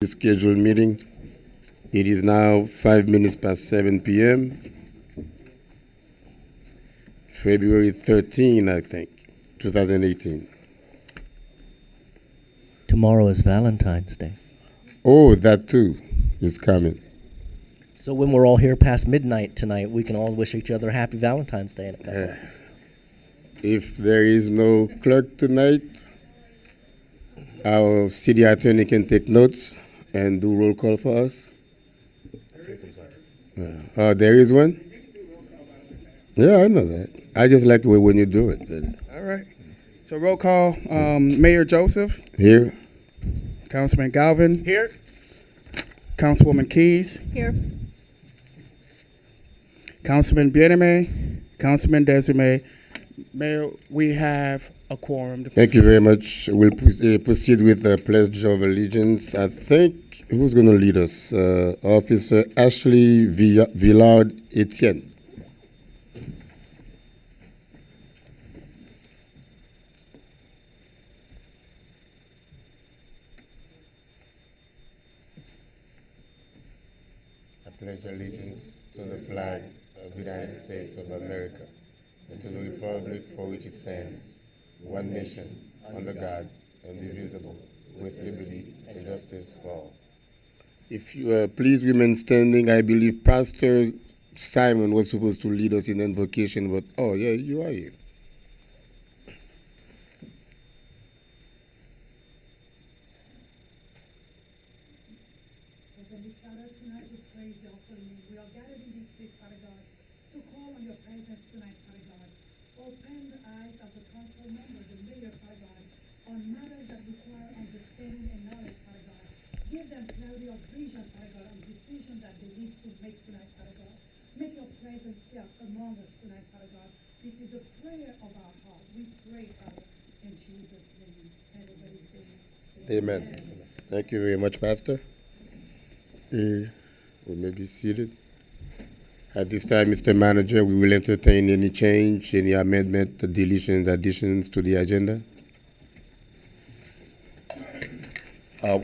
Scheduled meeting. It is now 5 minutes past 7 p.m. February 13, I think, 2018. Tomorrow is Valentine's Day. Oh, that too is coming. So when we're all here past midnight tonight, we can all wish each other happy Valentine's Day in a couple hours. If there is no clerk tonight, our city attorney can take notes and do roll call for us. Oh, there is one? Yeah, I know that. I just like it when you do it. All right. So roll call, Mayor Joseph, Here. Councilman Galvin, Here. Councilwoman Keys, Here. Councilman Bieneme, Councilman Desime. Mayor, we have a quorum. Thank you very much. We'll proceed with the Pledge of Allegiance. I think, who's going to lead us? Officer Ashley Villard Etienne. I pledge allegiance to the flag of the United States of America and to the republic for which it stands, one nation, under God, indivisible, with liberty and justice for all. If you please remain standing, I believe Pastor Simon was supposed to lead us in invocation, but oh yeah, you are here. Heavenly Father, tonight we praise your holy name. We are gathered in this place, Father God, to call on your presence tonight, Father God. Open the eyes of the council members, the mayor, Father God, on matters that require understanding and knowledge, Father God. Give them clarity of vision, Father God, on decisions that they need to make tonight, Father God. Make your presence felt among us tonight, Father God. This is the prayer of our heart. We pray, Father, in Jesus' name. Everybody say Amen. Thank you very much, Pastor. We may be seated. At this time, Mr. Manager, we will entertain any change, any amendment, deletions, additions to the agenda.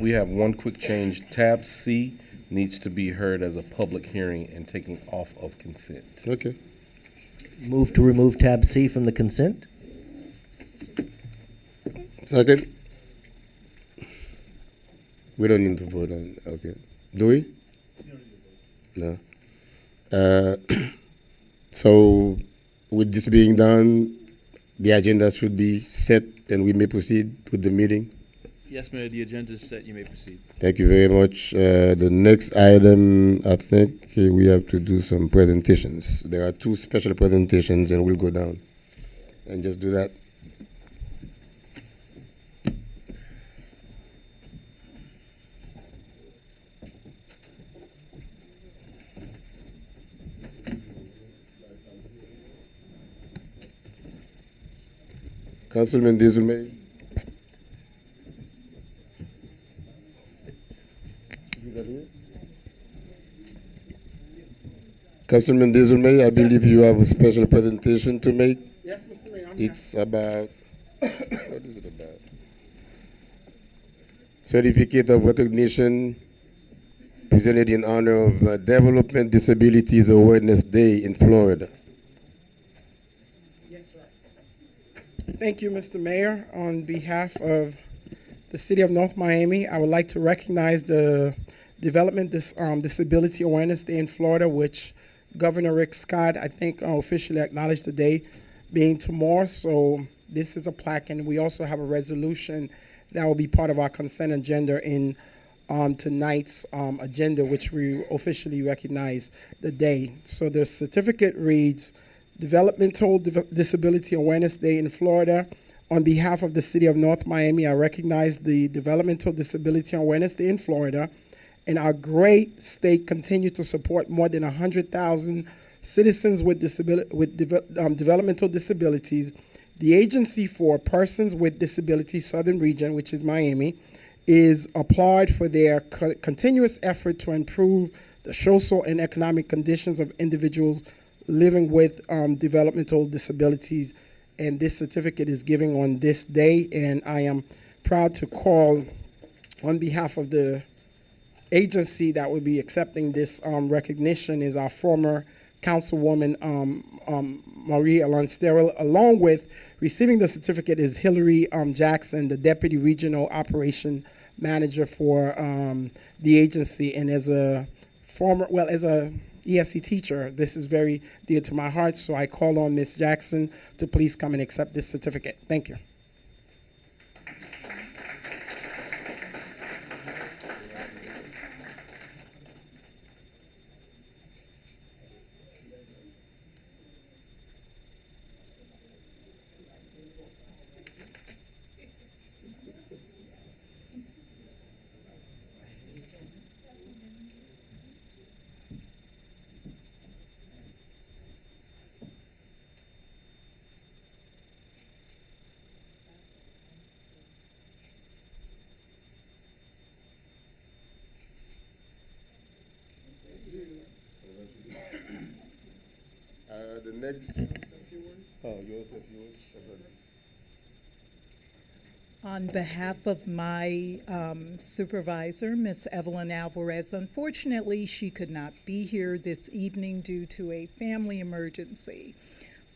We have one quick change. Tab C needs to be heard as a public hearing and taken off of consent. Okay. Move to remove tab C from the consent. Second. We don't need to vote on it. Okay. Do we? No. So, with this being done, the agenda should be set and we may proceed with the meeting. Yes, Mayor, the agenda is set. You may proceed. Thank you very much. The next item, I think we have to do some presentations. There are two special presentations and we'll go down and just do that. Councilman Desulme. Councilman Desulme, I believe you have a special presentation to make. Yes, Mr. Mayor, I'm It's about, what is it about? Certificate of recognition presented in honor of Development Disabilities Awareness Day in Florida. Yes, sir. Thank you, Mr. Mayor. On behalf of the City of North Miami, I would like to recognize the Disability Awareness Day in Florida, which Governor Rick Scott, I think, officially acknowledged the day being tomorrow. So this is a plaque, and we also have a resolution that will be part of our consent agenda in tonight's agenda, which we officially recognize the day. So the certificate reads, Developmental Disability Awareness Day in Florida. On behalf of the City of North Miami, I recognize the Developmental Disability Awareness Day in Florida, and our great state continue to support more than 100,000 citizens with developmental disabilities. The Agency for Persons with Disabilities Southern Region, which is Miami, is applauded for their continuous effort to improve the social and economic conditions of individuals living with developmental disabilities. And this certificate is given on this day, and I am proud to call on behalf of the agency that will be accepting this recognition is our former Councilwoman Marie Alon Sterrell. Along with receiving the certificate is Hillary Jackson, the Deputy Regional Operation Manager for the agency. And as a ESC teacher, this is very dear to my heart, so I call on Ms. Jackson to please come and accept this certificate. Thank you. The next. Oh, you want to say a few words? On behalf of my supervisor, Ms. Evelyn Alvarez, unfortunately, she could not be here this evening due to a family emergency.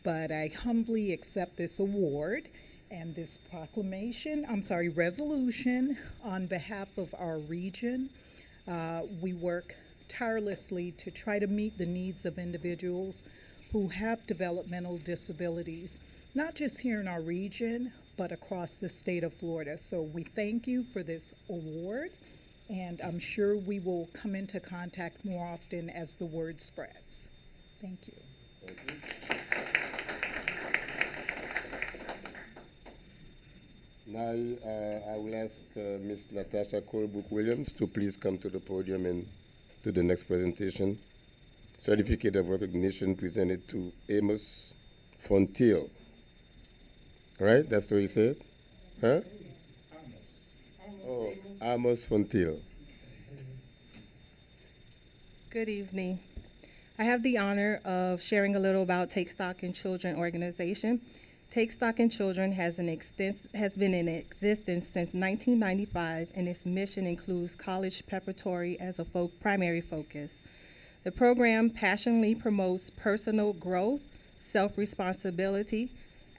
But I humbly accept this award and this resolution on behalf of our region. We work tirelessly to try to meet the needs of individuals who have developmental disabilities, not just here in our region, but across the state of Florida. So we thank you for this award, and I'm sure we will come into contact more often as the word spreads. Thank you. Thank you. Now, I will ask Ms. Natasha Colebrook-Williams to please come to the podium and to the next presentation. Certificate of recognition presented to Amos von Tiehl. Right? That's what you said? Huh? Oh, Amos von Tiehl. Good evening. I have the honor of sharing a little about Take Stock in Children organization. Take Stock in Children has been in existence since 1995, and its mission includes college preparatory as a primary focus. The program passionately promotes personal growth, self-responsibility,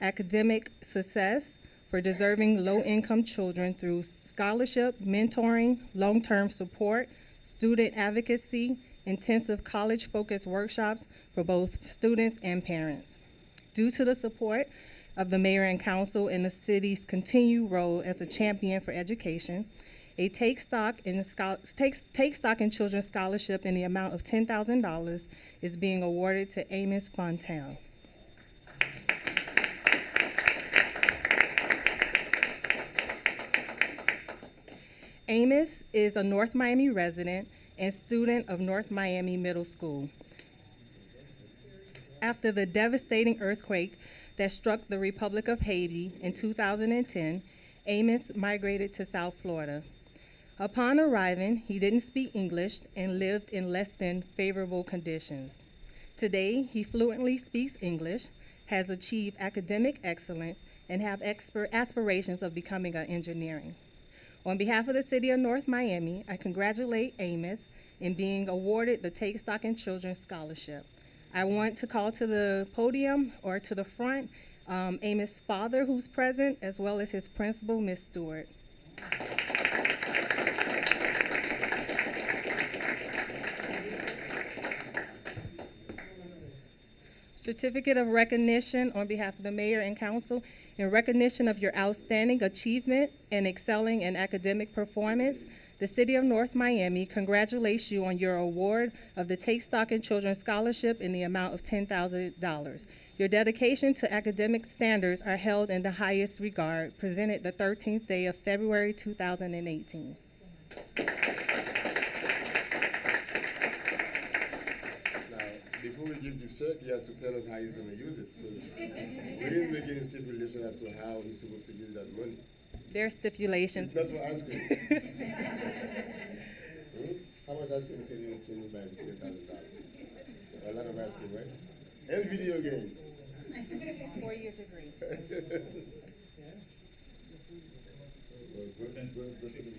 academic success for deserving low-income children through scholarship, mentoring, long-term support, student advocacy, intensive college-focused workshops for both students and parents. Due to the support of the Mayor and Council and the city's continued role as a champion for education, a Take Stock in Children scholarship in the amount of $10,000 is being awarded to Amos von Tiehl. Amos is a North Miami resident and student of North Miami Middle School. After the devastating earthquake that struck the Republic of Haiti in 2010, Amos migrated to South Florida. Upon arriving, he didn't speak English and lived in less than favorable conditions. Today, he fluently speaks English, has achieved academic excellence, and have aspirations of becoming an engineer. On behalf of the City of North Miami, I congratulate Amos in being awarded the Take Stock in Children Scholarship. I want to call to the podium or to the front Amos' father, who's present, as well as his principal, Ms. Stewart. Certificate of recognition on behalf of the Mayor and Council in recognition of your outstanding achievement and excelling in academic performance. The City of North Miami congratulates you on your award of the Take Stock in Children Scholarship in the amount of $10,000. Your dedication to academic standards are held in the highest regard, presented the 13th day of February 2018. Before we give this check, he has to tell us how he's going to use it. Because we didn't make any stipulation as to how he's supposed to use that money. There are stipulations. It's not for ice cream. How much ice cream can you buy with $10,000? A lot of ice cream, right? And video games. 4-year degree. So good to the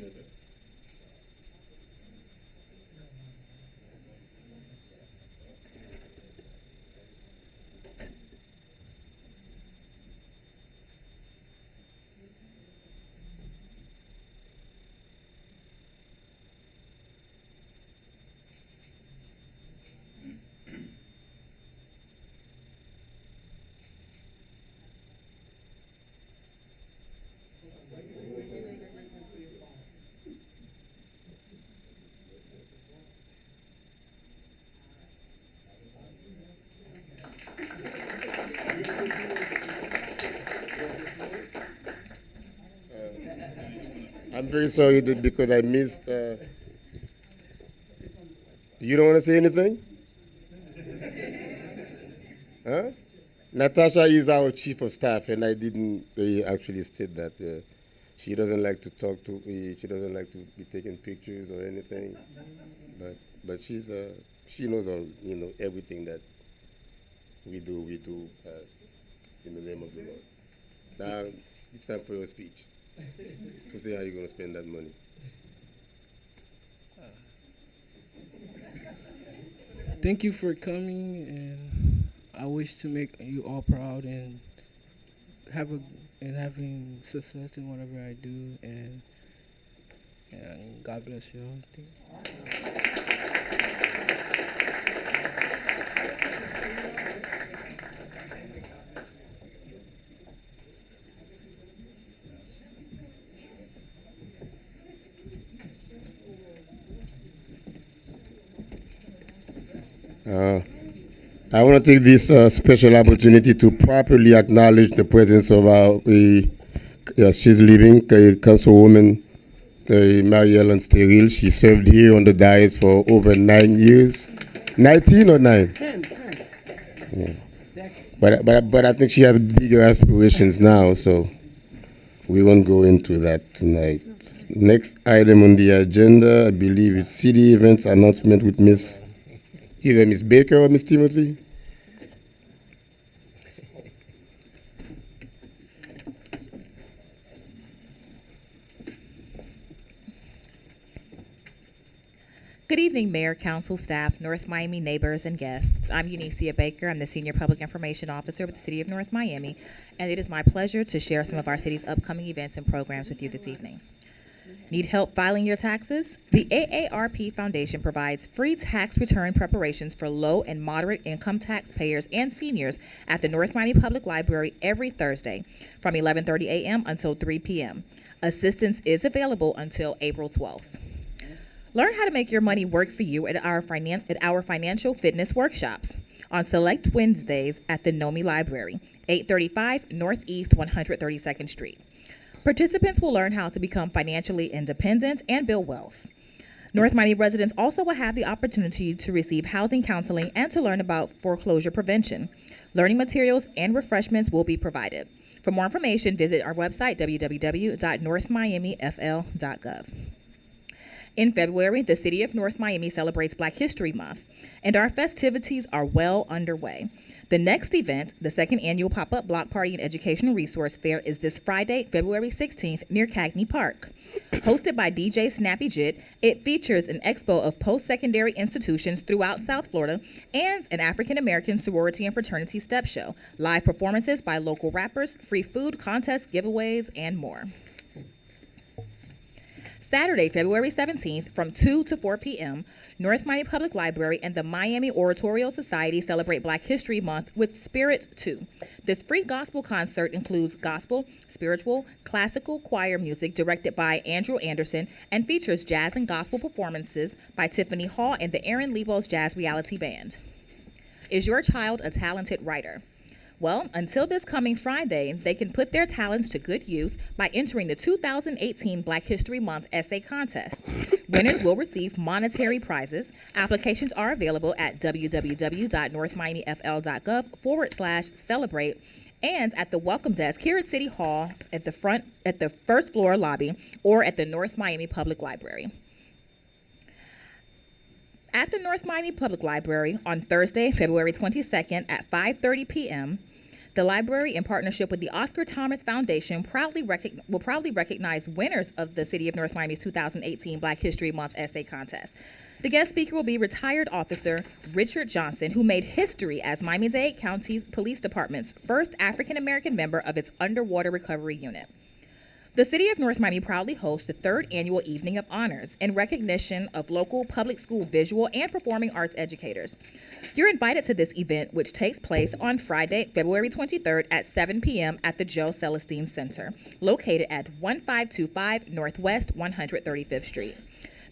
I'm very sorry because I missed. You don't want to say anything? Huh? Natasha is our chief of staff, and I didn't actually state that. She doesn't like to talk to me. She doesn't like to be taking pictures or anything. But she's she knows all, everything that we do in the name of the Lord. Now it's time for your speech to say how you're going to spend that money. Thank you for coming, and I wish to make you all proud and having success in whatever I do, and God bless you all. I want to take this special opportunity to properly acknowledge the presence of our, she's leaving, Councilwoman Mary-Ellen Tiehl. She served here on the dais for over 9 years. 19 or 9? 10. Yeah. But I think she has bigger aspirations now, so we won't go into that tonight. Next item on the agenda, I believe it's city events announcement with either Miss Baker or Miss Timothy. Good evening, Mayor, Council, staff, North Miami neighbors, and guests. I'm Unicia Baker. I'm the Senior Public Information Officer with the City of North Miami, and it is my pleasure to share some of our city's upcoming events and programs with you this evening. Need help filing your taxes? The AARP Foundation provides free tax return preparations for low and moderate income taxpayers and seniors at the North Miami Public Library every Thursday from 11:30 a.m. until 3 p.m. Assistance is available until April 12th. Learn how to make your money work for you at our financial fitness workshops on select Wednesdays at the NOMI Library, 835 Northeast 132nd Street. Participants will learn how to become financially independent and build wealth. North Miami residents also will have the opportunity to receive housing counseling and to learn about foreclosure prevention. Learning materials and refreshments will be provided. For more information, visit our website, www.northmiamifl.gov. In February, the City of North Miami celebrates Black History Month, and our festivities are well underway. The next event, the second annual Pop-Up Block Party and Educational Resource Fair, is this Friday, February 16th, near Cagney Park. Hosted by DJ Snappy Jit, it features an expo of post-secondary institutions throughout South Florida and an African-American sorority and fraternity step show, live performances by local rappers, free food, contests, giveaways, and more. Saturday, February 17th, from 2 to 4 p.m., North Miami Public Library and the Miami Oratorial Society celebrate Black History Month with Spirit 2. This free gospel concert includes gospel, spiritual, classical choir music directed by Andrew Anderson and features jazz and gospel performances by Tiffany Hall and the Aaron Lebos Jazz Reality Band. Is your child a talented writer? Well, until this coming Friday, they can put their talents to good use by entering the 2018 Black History Month essay contest. Winners will receive monetary prizes. Applications are available at www.northmiamifl.gov/celebrate and at the welcome desk here at City Hall at the first floor lobby or at the North Miami Public Library. At the North Miami Public Library on Thursday, February 22nd at 5:30 p.m., the library, in partnership with the Oscar Thomas Foundation, will proudly recognize winners of the City of North Miami's 2018 Black History Month essay contest. The guest speaker will be retired officer Richard Johnson, who made history as Miami-Dade County's Police Department's first African-American member of its underwater recovery unit. The City of North Miami proudly hosts the third annual Evening of Honors in recognition of local public school visual and performing arts educators. You're invited to this event, which takes place on Friday, February 23rd at 7 p.m. at the Joe Celestine Center, located at 1525 Northwest 135th Street.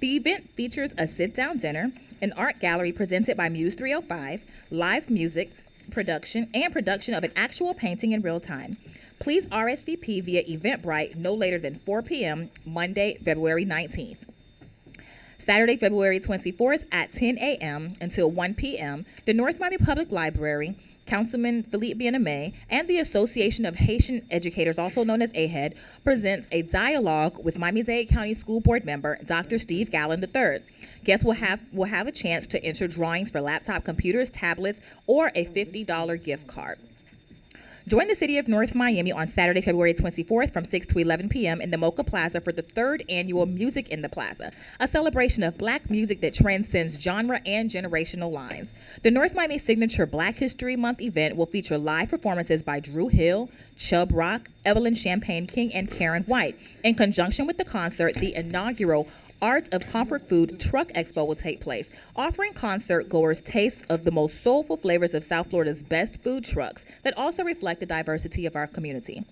The event features a sit-down dinner, an art gallery presented by Muse 305, live music production of an actual painting in real time, Please RSVP via Eventbrite no later than 4 p.m. Monday, February 19th. Saturday, February 24th at 10 a.m. until 1 p.m., the North Miami Public Library, Councilman Philippe Bien-Aimé, and the Association of Haitian Educators, also known as AHED, presents a dialogue with Miami-Dade County School Board member Dr. Steve Gallen III. Guests will have a chance to enter drawings for laptop computers, tablets, or a $50 gift card. Join the City of North Miami on Saturday, February 24th from 6 to 11 p.m. in the Mocha Plaza for the 3rd annual Music in the Plaza, a celebration of Black music that transcends genre and generational lines. The North Miami Signature Black History Month event will feature live performances by Drew Hill, Chubb Rock, Evelyn Champagne King, and Karen White. In conjunction with the concert, the inaugural Art of Comfort Food Truck Expo will take place, offering concert goers tastes of the most soulful flavors of South Florida's best food trucks that also reflect the diversity of our community.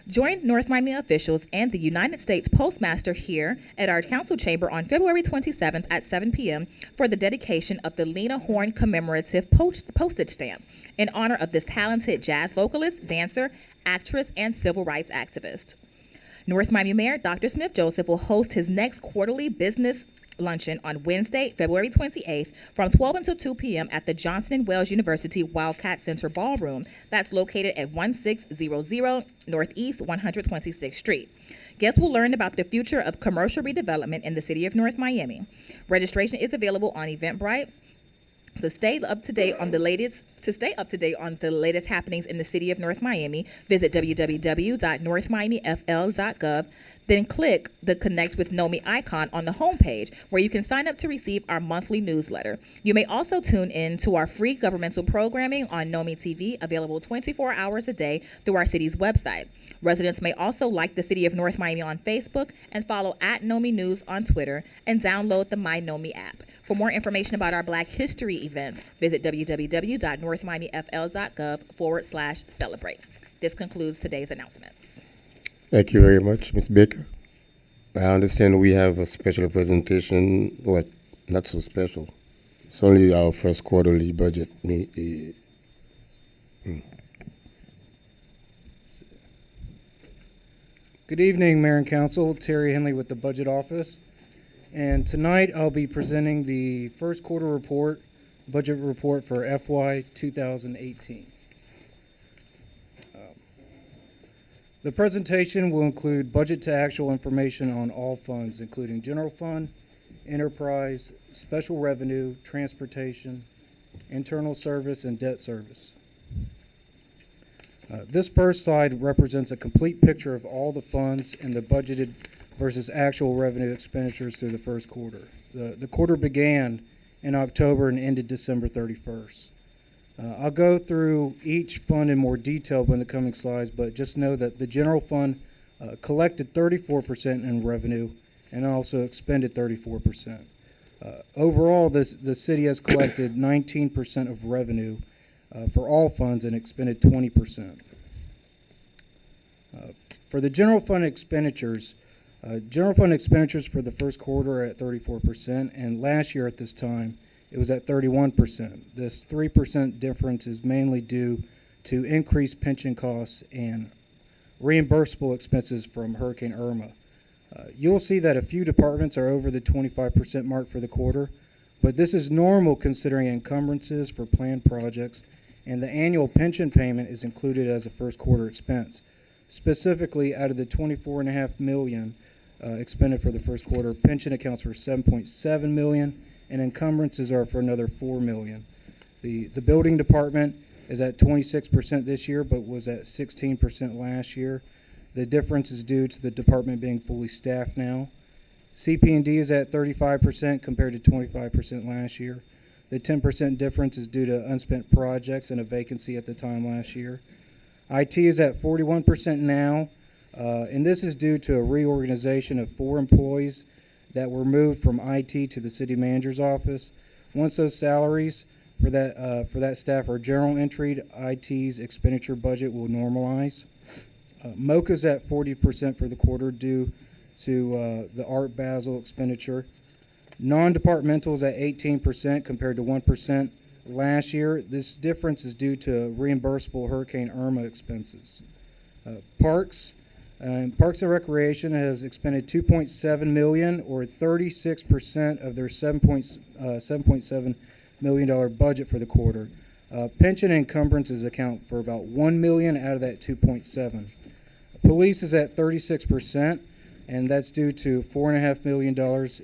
Join North Miami officials and the United States Postmaster here at our council chamber on February 27th at 7 p.m. for the dedication of the Lena Horne commemorative postage stamp in honor of this talented jazz vocalist, dancer, actress, and civil rights activist. North Miami Mayor Dr. Smith Joseph will host his next quarterly business luncheon on Wednesday, February 28th from 12 until 2 p.m. at the Johnson & Wales University Wildcat Center Ballroom that's located at 1600 Northeast 126th Street. Guests will learn about the future of commercial redevelopment in the city of North Miami. Registration is available on Eventbrite. To stay up to date on the latest happenings in the city of North Miami, visit www.northmiamifl.gov. Then click the Connect with NOMI icon on the homepage, where you can sign up to receive our monthly newsletter. You may also tune in to our free governmental programming on NOMI TV, available 24 hours a day through our city's website. Residents may also like the City of North Miami on Facebook and follow @NOMI News on Twitter and download the My NOMI app. For more information about our Black History events, visit www.northmiamifl.gov/celebrate. This concludes today's announcements. Thank you very much, Ms. Baker. I understand we have a special presentation, well, not so special. It's only our first quarterly budget meeting. Good evening, Mayor and Council. Terry Henley with the Budget Office. And tonight I'll be presenting the first quarter report, budget report for FY 2018. The presentation will include budget to actual information on all funds, including general fund, enterprise, special revenue, transportation, internal service, and debt service. This first slide represents a complete picture of all the funds and the budgeted versus actual revenue expenditures through the first quarter. The quarter began in October and ended December 31st. I'll go through each fund in more detail in the coming slides, but just know that the general fund collected 34% in revenue and also expended 34%. Overall, the city has collected 19% of revenue for all funds and expended 20%. For the general fund expenditures for the first quarter are at 34%, and last year at this time, it was at 31%. This 3% difference is mainly due to increased pension costs and reimbursable expenses from Hurricane Irma. You'll see that a few departments are over the 25% mark for the quarter, but this is normal considering encumbrances for planned projects, and the annual pension payment is included as a first quarter expense. Specifically, out of the $24.5 million expended for the first quarter, pension accounts for $7.7 million, and encumbrances are for another $4 million. The building department is at 26% this year, but was at 16% last year. The difference is due to the department being fully staffed now. CP&D is at 35% compared to 25% last year. The 10% difference is due to unspent projects and a vacancy at the time last year. IT is at 41% now, and this is due to a reorganization of 4 employees that were moved from IT to the city manager's office. Once those salaries for that staff are general entered, IT's expenditure budget will normalize. MOCA's at 40% for the quarter due to the Art Basel expenditure. Non-departmental is at 18% compared to 1% last year. This difference is due to reimbursable Hurricane Irma expenses. Parks. Parks and Recreation has expended $2.7 million, or 36% of their $7.7 million budget for the quarter. Pension encumbrances account for about $1 million out of that 2.7. Police is at 36%, and that's due to $4.5 million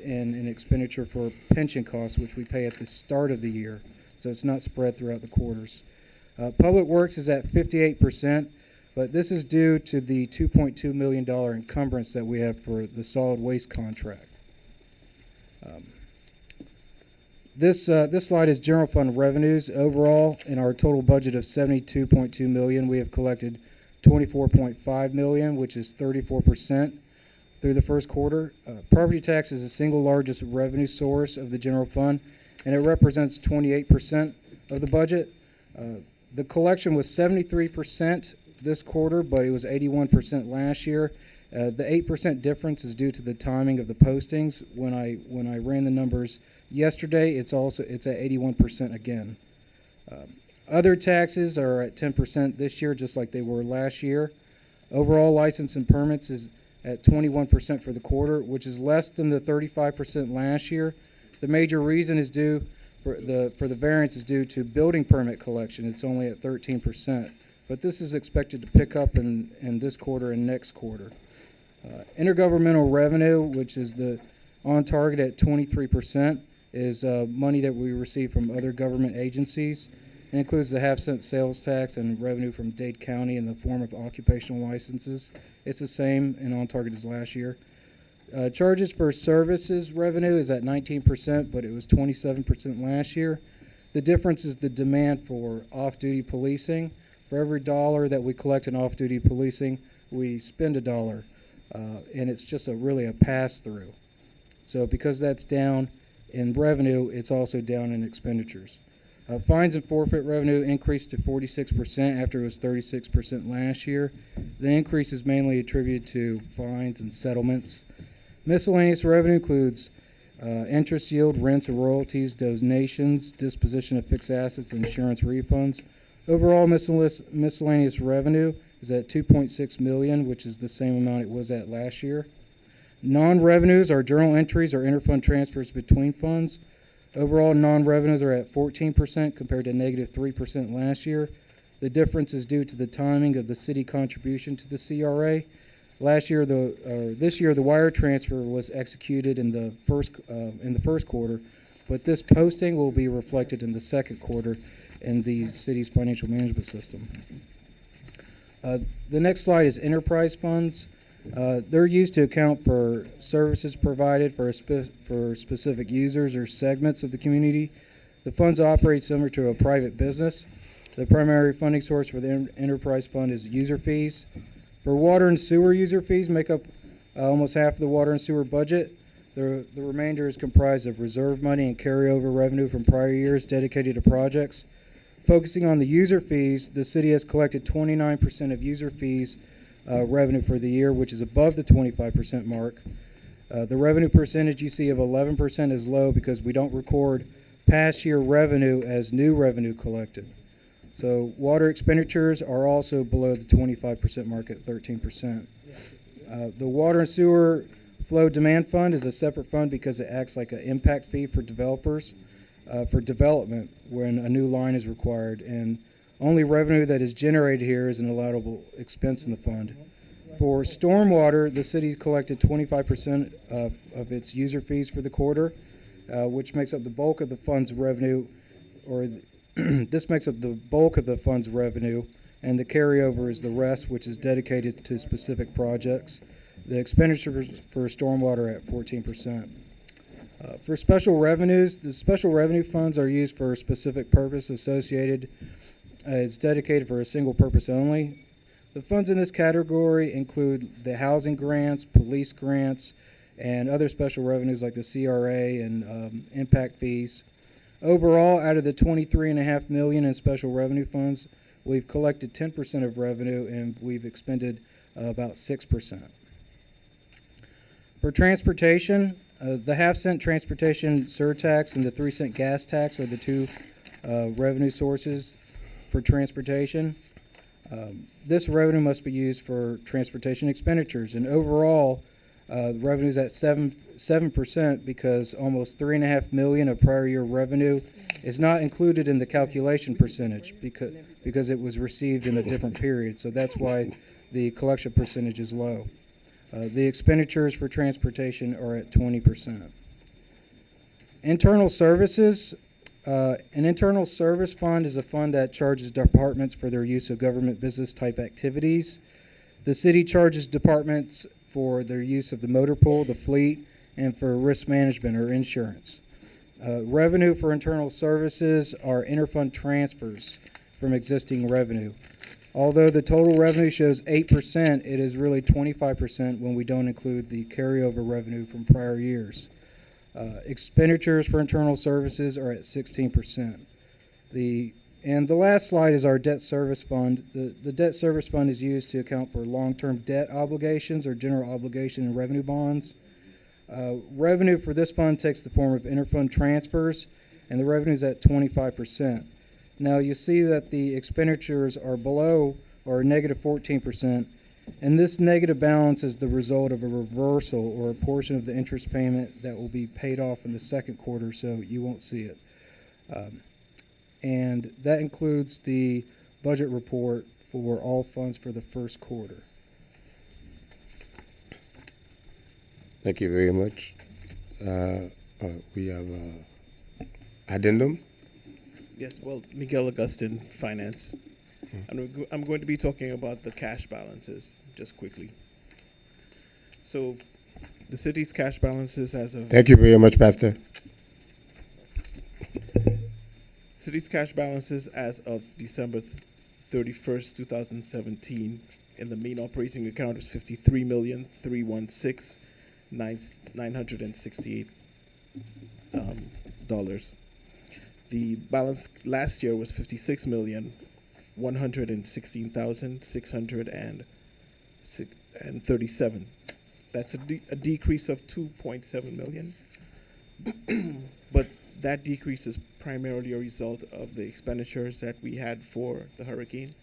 in an expenditure for pension costs, which we pay at the start of the year, so it's not spread throughout the quarters. Public Works is at 58%, but this is due to the $2.2 million encumbrance that we have for the solid waste contract. This slide is general fund revenues. Overall, in our total budget of $72.2 million, we have collected $24.5 million, which is 34% through the first quarter. Property tax is the single largest revenue source of the general fund, and it represents 28% of the budget. The collection was 73% this quarter, but it was 81% last year. The 8% difference is due to the timing of the postings. When I ran the numbers yesterday, it's at 81% again. Other taxes are at 10% this year, just like they were last year. Overall, license and permits is at 21% for the quarter, which is less than the 35% last year. The major reason is for the variance is due to building permit collection. It's only at 13%, but this is expected to pick up in this quarter and next quarter. Intergovernmental revenue, which is on target at 23%, is money that we receive from other government agencies. It includes the half-cent sales tax and revenue from Dade County in the form of occupational licenses. It's the same and on target as last year. Charges for services revenue is at 19%, but it was 27% last year. The difference is the demand for off-duty policing. For every dollar that we collect in off-duty policing, we spend $1, and it's just really a pass-through. So because that's down in revenue, it's also down in expenditures. Fines and forfeit revenue increased to 46% after it was 36% last year. The increase is mainly attributed to fines and settlements. Miscellaneous revenue includes interest yield, rents and royalties, donations, disposition of fixed assets, and insurance refunds. Overall, miscellaneous revenue is at $2.6 million, which is the same amount it was at last year. Non-revenues are journal entries or interfund transfers between funds. Overall, non-revenues are at 14% compared to negative 3% last year. The difference is due to the timing of the city contribution to the CRA. This year, the wire transfer was executed in the first quarter, but this posting will be reflected in the second quarter in the city's financial management system. The next slide is enterprise funds. They're used to account for services provided for specific users or segments of the community. The funds operate similar to a private business. The primary funding source for the enterprise fund is user fees. For water and sewer, user fees make up almost half of the water and sewer budget. The remainder is comprised of reserve money and carryover revenue from prior years dedicated to projects. Focusing on the user fees, the city has collected 29% of user fees revenue for the year, which is above the 25% mark. The revenue percentage you see of 11% is low because we don't record past year revenue as new revenue collected. So water expenditures are also below the 25% mark at 13%. The water and sewer flow demand fund is a separate fund because it acts like an impact fee for developers for development when a new line is required, and only revenue that is generated here is an allowable expense in the fund. For stormwater, the city collected 25% of its user fees for the quarter, which makes up the bulk of the fund's revenue, this makes up the bulk of the fund's revenue, and the carryover is the rest, which is dedicated to specific projects. The expenditures for stormwater are at 14%. For special revenues, the special revenue funds are used for a specific purpose associated. It's dedicated for a single purpose only. The funds in this category include the housing grants, police grants, and other special revenues like the CRA and impact fees. Overall, out of the $23.5 million in special revenue funds, we've collected 10% of revenue and we've expended about 6%. For transportation, the half-cent transportation surtax and the 3-cent gas tax are the two revenue sources for transportation. This revenue must be used for transportation expenditures, and overall, the revenue is at 7% because almost $3.5 million of prior year revenue is not included in the calculation percentage because it was received in a different period. So that's why the collection percentage is low. The expenditures for transportation are at 20%. Internal services. An internal service fund is a fund that charges departments for their use of government business type activities. The city charges departments for their use of the motor pool, the fleet, and for risk management or insurance. Revenue for internal services are interfund transfers from existing revenue. Although the total revenue shows 8%, it is really 25% when we don't include the carryover revenue from prior years. Expenditures for internal services are at 16%. And the last slide is our debt service fund. The debt service fund is used to account for long-term debt obligations or general obligation and revenue bonds. Revenue for this fund takes the form of interfund transfers, and the revenue is at 25%. Now you see that the expenditures are below or negative 14%, and this negative balance is the result of a reversal or a portion of the interest payment that will be paid off in the second quarter, so you won't see it. And that includes the budget report for all funds for the first quarter. Thank you very much. We have addendum. Yes, well, Miguel Augustin, Finance. I'm going to be talking about the cash balances just quickly. So the city's cash balances as of... Thank you very much, Pastor. City's cash balances as of December 31st, 2017 in the main operating account is $53,316,968. The balance last year was $56,116,637. That's a decrease of $2.7 million. But that decrease is primarily a result of the expenditures that we had for the hurricane,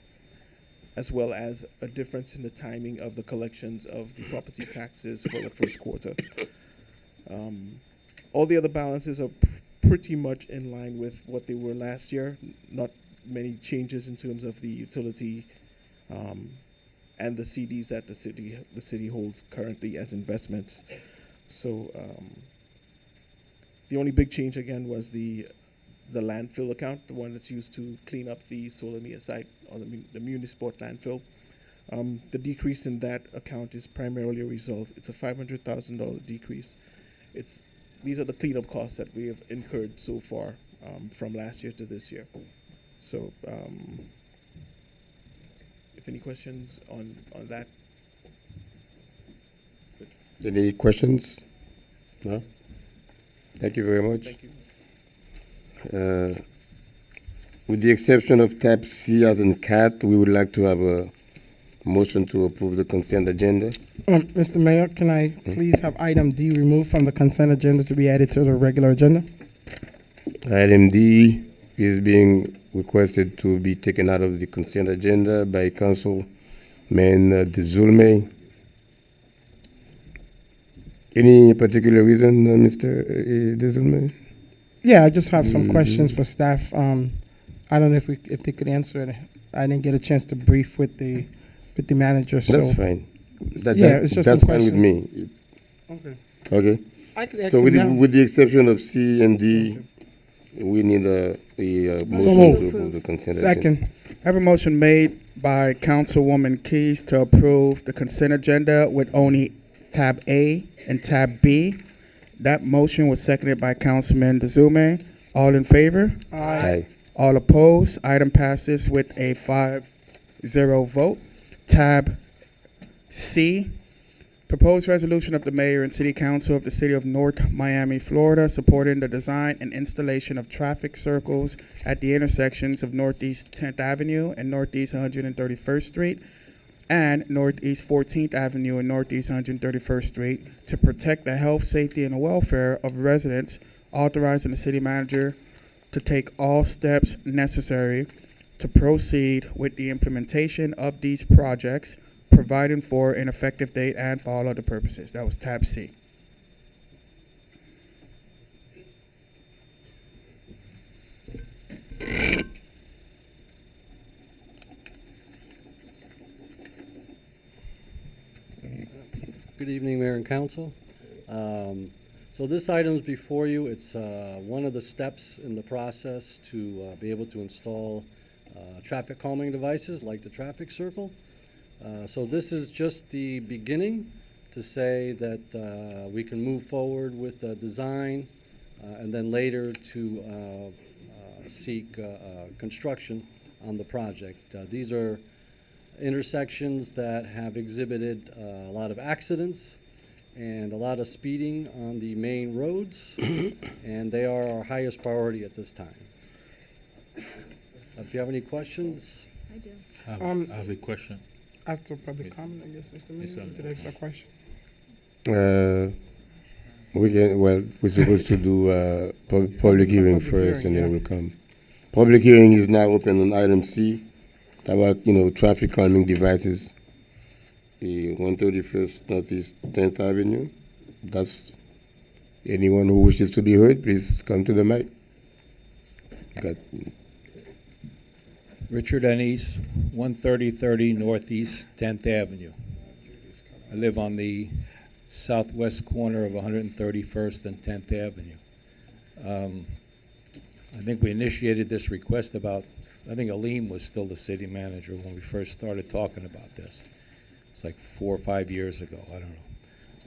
as well as a difference in the timing of the collections of the property taxes for the first quarter. All the other balances are pretty much in line with what they were last year. Not many changes in terms of the utility and the CDs that the city holds currently as investments. So the only big change again was the landfill account, the one that's used to clean up the Solomia site or the Munisport landfill. The decrease in that account is primarily a result. It's a $500,000 decrease. These are the cleanup costs that we have incurred so far from last year to this year. So, if any questions on that? Good. Any questions? No? Thank you very much. Thank you. With the exception of tab C as in cat, we would like to have a motion to approve the consent agenda. Mr. Mayor, can I please have item D removed from the consent agenda to be added to the regular agenda? Item D is being requested to be taken out of the consent agenda by Councilman Dezulme. Any particular reason, Mr. Dezulme? Yeah, I just have some questions for staff. I don't know if they could answer it. I didn't get a chance to brief with the manager. So. That's fine. It's just that's some fine with questions. me. Okay. Okay. So with the exception of C and D, we need a motion to approve the consent agenda. Second. I have a motion made by Councilwoman Keys to approve the consent agenda with only tab A and tab B. That motion was seconded by Councilman Dezume. All in favor? Aye. All opposed? Item passes with a 5-0 vote. Tab C, proposed resolution of the mayor and city council of the city of North Miami, Florida, supporting the design and installation of traffic circles at the intersections of Northeast 10th Avenue and Northeast 131st Street and Northeast 14th Avenue and Northeast 131st Street to protect the health, safety, and welfare of residents, authorizing the city manager to take all steps necessary to proceed with the implementation of these projects, providing for an effective date and for all other purposes. That was tab C. Good evening, Mayor and Council. So this item is before you. It's one of the steps in the process to be able to install traffic calming devices like the traffic circle. So this is just the beginning to say that we can move forward with the design and then later to seek construction on the project. These are intersections that have exhibited a lot of accidents and a lot of speeding on the main roads, and they are our highest priority at this time. If you have any questions? I do. I have a question. After public comment, I guess, Mr. Mayor, Yes, sir. you could ask a question. We're supposed to do public hearing first, and hearing, then we'll come. Public hearing is now open on item C, about, traffic calming devices. The 131st Northeast 10th Avenue. That's anyone who wishes to be heard, please come to the mic. Got Richard Ennis, 13030 Northeast 10th Avenue. I live on the southwest corner of 131st and 10th Avenue. I think we initiated this request I think Aleem was still the city manager when we first started talking about this. It's like 4 or 5 years ago, I don't know.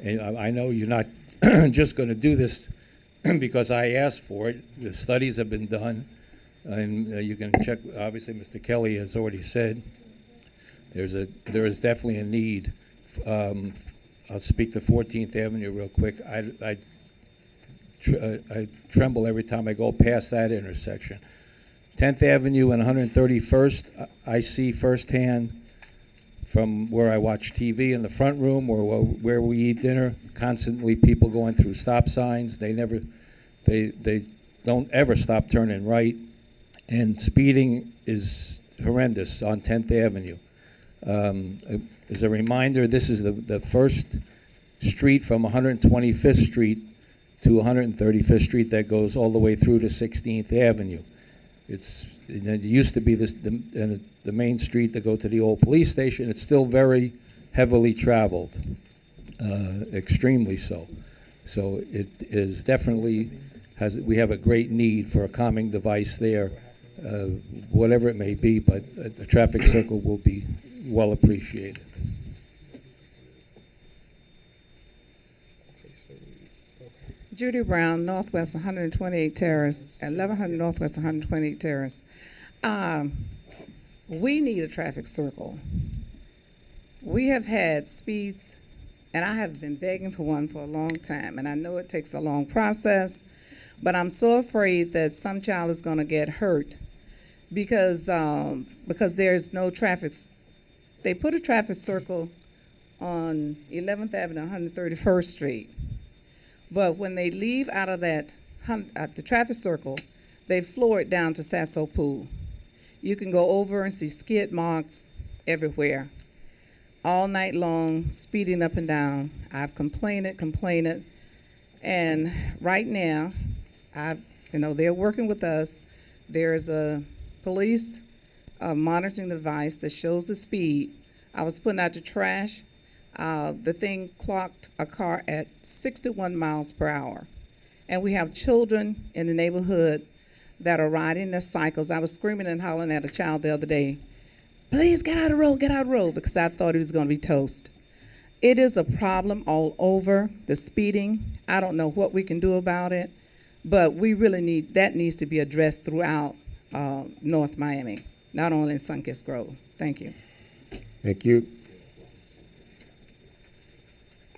And I know you're not just going to do this because I asked for it. The studies have been done, and you can check, obviously Mr. Kelly has already said, there is definitely a need. I'll speak to 14th Avenue real quick. I tremble every time I go past that intersection. 10th Avenue and 131st, I see firsthand from where I watch TV in the front room or where we eat dinner, constantly people going through stop signs. They don't ever stop turning right, and speeding is horrendous on 10th Avenue. As a reminder, this is the first street from 125th Street to 135th Street that goes all the way through to 16th Avenue. It used to be the main street that go to the old police station. It's still very heavily traveled, extremely so. So it is definitely we have a great need for a calming device there, whatever it may be, but a traffic circle will be well appreciated. Judy Brown, Northwest 128 Terrace, 1100 Northwest 128 Terrace. We need a traffic circle. We have had speeds, and I have been begging for one for a long time, and I know it takes a long process, but I'm so afraid that some child is going to get hurt because there's no traffic. They put a traffic circle on 11th Avenue, 131st Street. But when they leave out of the traffic circle, they floor it down to Sasso Pool. You can go over and see skid marks everywhere, all night long, speeding up and down. I've complained, and right now, they're working with us. There's a police monitoring device that shows the speed. I was putting out the trash. The thing clocked a car at 61 miles per hour. And we have children in the neighborhood that are riding their cycles. I was screaming and hollering at a child the other day, please get out of the road, because I thought he was going to be toast. It is a problem all over, the speeding. I don't know what we can do about it, but we really needs to be addressed throughout North Miami, not only in Sunkist Grove. Thank you. Thank you.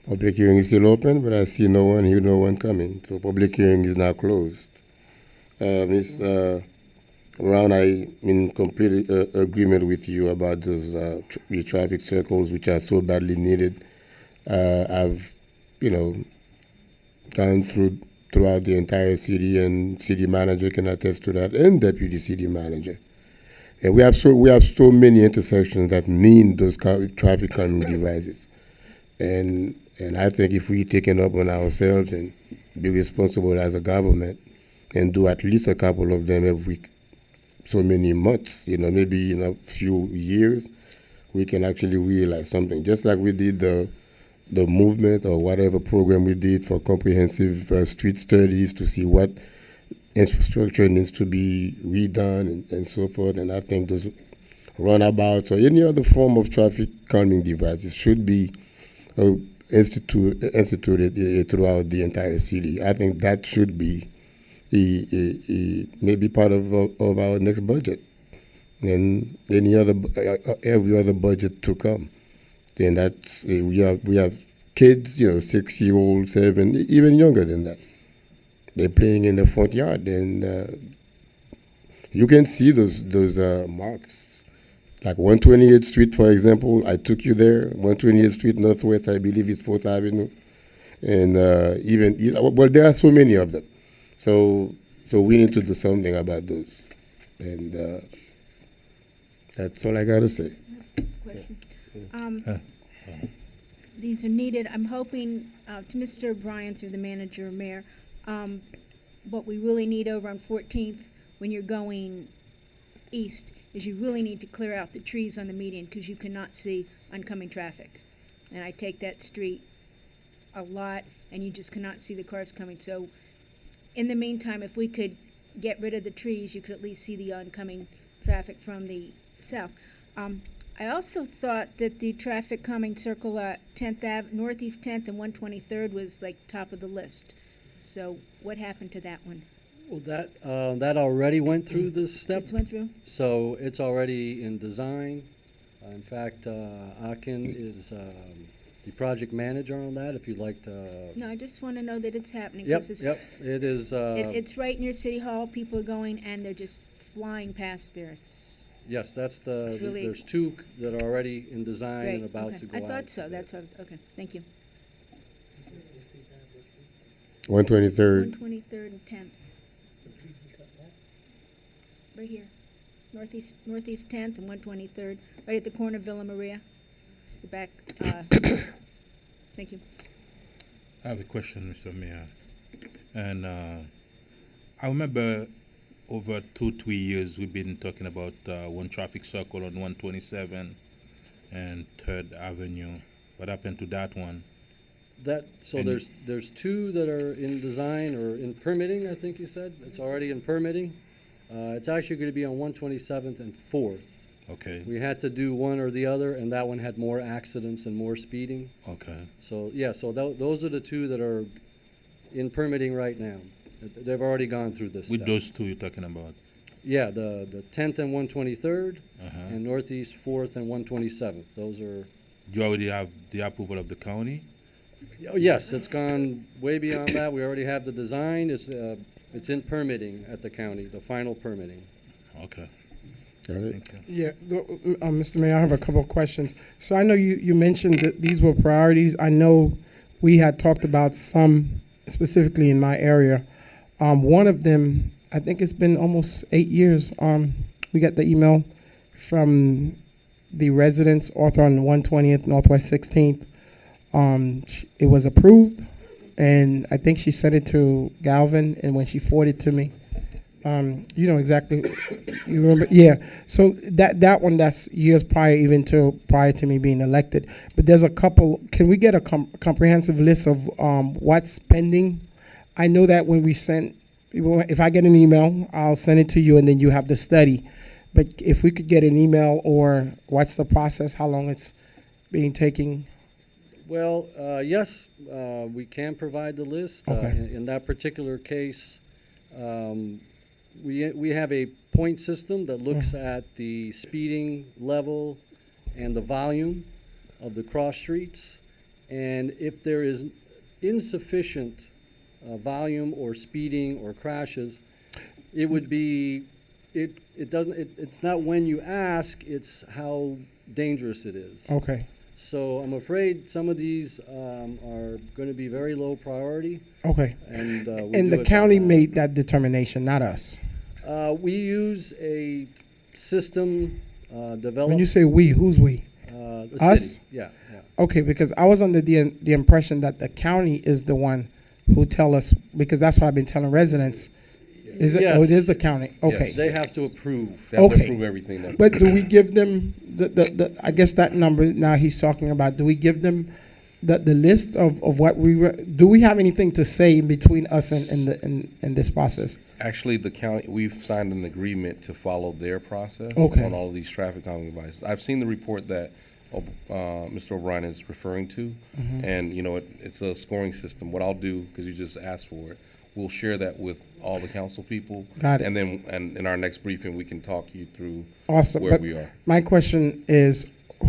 Public hearing is still open, but I see no one, hear no one coming. So public hearing is now closed. Ms. Brown, I'm in complete agreement with you about those traffic circles, which are so badly needed. I've, gone throughout the entire city, and city manager can attest to that, and deputy city manager. And we have so many intersections that need those traffic calming devices. And I think if we take it up on ourselves and be responsible as a government and do at least a couple of them every so many months, maybe in a few years, we can actually realize something. Just like we did the movement or whatever program we did for comprehensive street studies to see what infrastructure needs to be redone and so forth. And I think those runabouts or any other form of traffic calming devices should be instituted throughout the entire city. I think that should be maybe part of our next budget and every other budget to come. Then that's we have kids, 6-year-olds, 7, even younger than that. They're playing in the front yard, and you can see those marks. Like 128th Street, for example, I took you there. 128th Street Northwest, I believe it's 4th Avenue, and there are so many of them. So we need to do something about those, and that's all I gotta say. These are needed. I'm hoping, to Mr. O'Brien through the manager, Mayor, what we really need over on 14th when you're going east is you really need to clear out the trees on the median because you cannot see oncoming traffic. And I take that street a lot and you just cannot see the cars coming. So in the meantime, if we could get rid of the trees, you could at least see the oncoming traffic from the south. I also thought that the traffic calming circle at 10th Ave, Northeast 10th and 123rd was like top of the list. So what happened to that one? Well, that already went through this step. It went through? So it's already in design. In fact, Akin is the project manager on that, if you'd like to. No, I just want to know that it's happening. Yep, 'cause it's, yep, it is. It's right near City Hall. People are going and they're just flying past there. It's Yes, that's really there's two that are already in design great. and about Okay. to go I out. thought so. That's what I was, okay, thank you. 123rd. 123rd and 10th. Right here. Northeast 10th and 123rd, right at the corner of Villa Maria. The back, thank you. I have a question, Mr. Mayor. And I remember over 2-3 years we've been talking about one traffic circle on 127 and 3rd Avenue. What happened to that one? So there's two that are in design or in permitting, I think you said. It's already in permitting. It's actually going to be on 127th and 4th. Okay. We had to do one or the other, and that one had more accidents and more speeding. Okay. So, yeah, those are the two that are in permitting right now. They've already gone through this With step. those two you're talking about? Yeah, the 10th and 123rd, Uh-huh. and Northeast 4th and 127th. Those are... Do you already have the approval of the county? Oh, yes, it's gone way beyond that. We already have the design. It's in permitting at the county, the final permitting. Okay. Thank you. Yeah, Mr. Mayor, I have a couple of questions. So I know you mentioned that these were priorities. I know we had talked about some specifically in my area. One of them, I think it's been almost 8 years. We got the email from the residents, author on 120th, Northwest 16th. It was approved, and I think she sent it to Galvin, and when she forwarded it to me, you know exactly, you remember? Yeah, so that one, that's years prior to me being elected. But there's a couple, can we get a comprehensive list of what's pending? I know that when we sent, if I get an email, I'll send it to you, and then you have the study. But if we could get an email, or what's the process, how long it's being taking? Well, yes, we can provide the list. Okay. In that particular case, we have a point system that looks at the speeding level and the volume of the cross streets. And if there is insufficient volume or speeding or crashes, it would be, it's not when you ask, it's how dangerous it is. Okay. So I'm afraid some of these are going to be very low priority. Okay. And, and the county made that determination, not us. We use a system developed. When you say we, who's we? The Us? city. Yeah, yeah. Okay, because I was under the impression that the county is the one who tell us, because that's what I've been telling residents. Is it? Oh, it is the county. Okay. Yes. They have to approve. They have to Okay. approve everything. That But do we give them I guess that number now he's talking about, do we give them the list of what do we have anything to say in between us and this process? Actually, the county, we've signed an agreement to follow their process Okay. on all of these traffic calming devices. I've seen the report that Mr. O'Brien is referring to, Mhm. and it's a scoring system. What I'll do, because you just asked for it, we'll share that with all the council people. Got it. And then, and in our next briefing, we can talk you through Awesome. where But we are. my question is,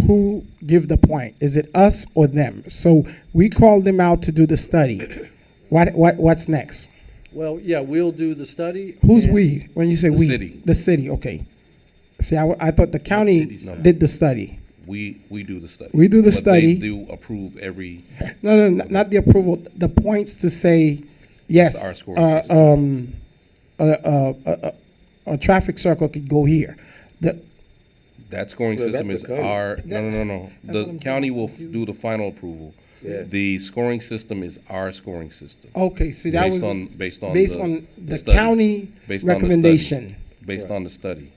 who give the point? Is it us or them? So we called them out to do the study. What's next? Well, yeah, we'll do the study. Who's and- we? When you say The we, city. the city. Okay. See, I thought the county did the study. We do the study. We do the But study. They do approve every. No, not the approval. The points to say yes. Our scoring system. A traffic circle could go here. That scoring No, system that's is the county. our, no. That's what The I'm county saying. will do the final approval. Yeah. The scoring system is our scoring system. Okay, see that Based was on the study. county Based on the study. recommendation. Based on the study.